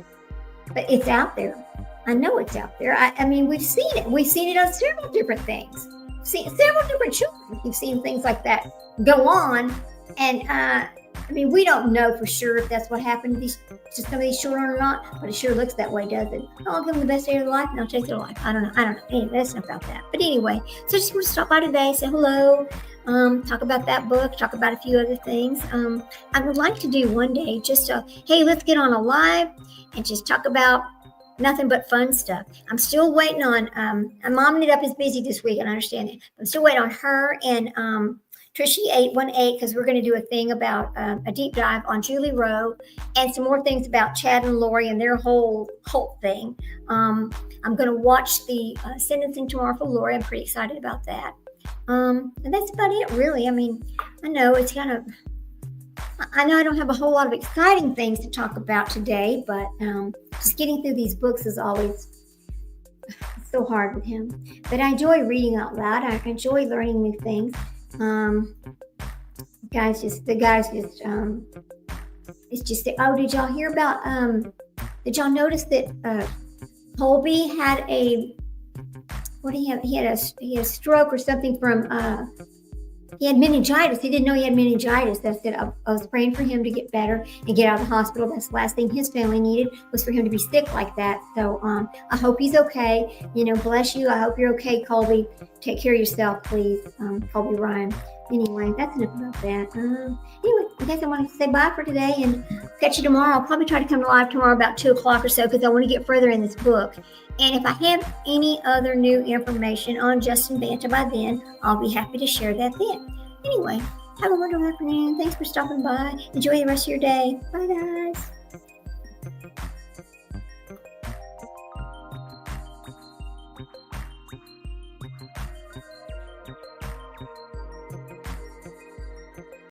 it's out there. I know it's out there. I mean, we've seen it. We've seen it on several different things. Several different children. We've seen things like that go on, and I mean, we don't know for sure if that's what happened to some of these children or not, but it sure looks that way, doesn't it? I'll give them the best day of their life and I'll take their life. I don't know. Anyway, that's not about that. But anyway, so I just want to stop by today, say hello, talk about that book, talk about a few other things. I would like to do one day hey, let's get on a live and just talk about nothing but fun stuff. I'm still waiting on, Mom It Up is busy this week, and I understand it. I'm still waiting on her and Trishy818 because we're going to do a thing about a deep dive on Julie Rowe and some more things about Chad and Lori and their whole thing. I'm going to watch the sentencing tomorrow for Lori. I'm pretty excited about that. And that's about it, really. I mean, I know I don't have a whole lot of exciting things to talk about today, but just getting through these books is always so hard with him. But I enjoy reading out loud. I enjoy learning new things. Did y'all hear about, did y'all notice that Colby had he had a stroke or something from, he had meningitis. He didn't know he had meningitis. That's it. I was praying for him to get better and get out of the hospital. That's the last thing his family needed was for him to be sick like that. So I hope he's okay. Bless you. I hope you're okay, Colby. Take care of yourself, please, Colby Ryan. Anyway, that's enough about that. Anyway, I guess I want to say bye for today and catch you tomorrow. I'll probably try to come live tomorrow about 2 o'clock or so because I want to get further in this book. And if I have any other new information on Justin Banta by then, I'll be happy to share that then. Anyway, have a wonderful afternoon. Thanks for stopping by. Enjoy the rest of your day. Bye, guys.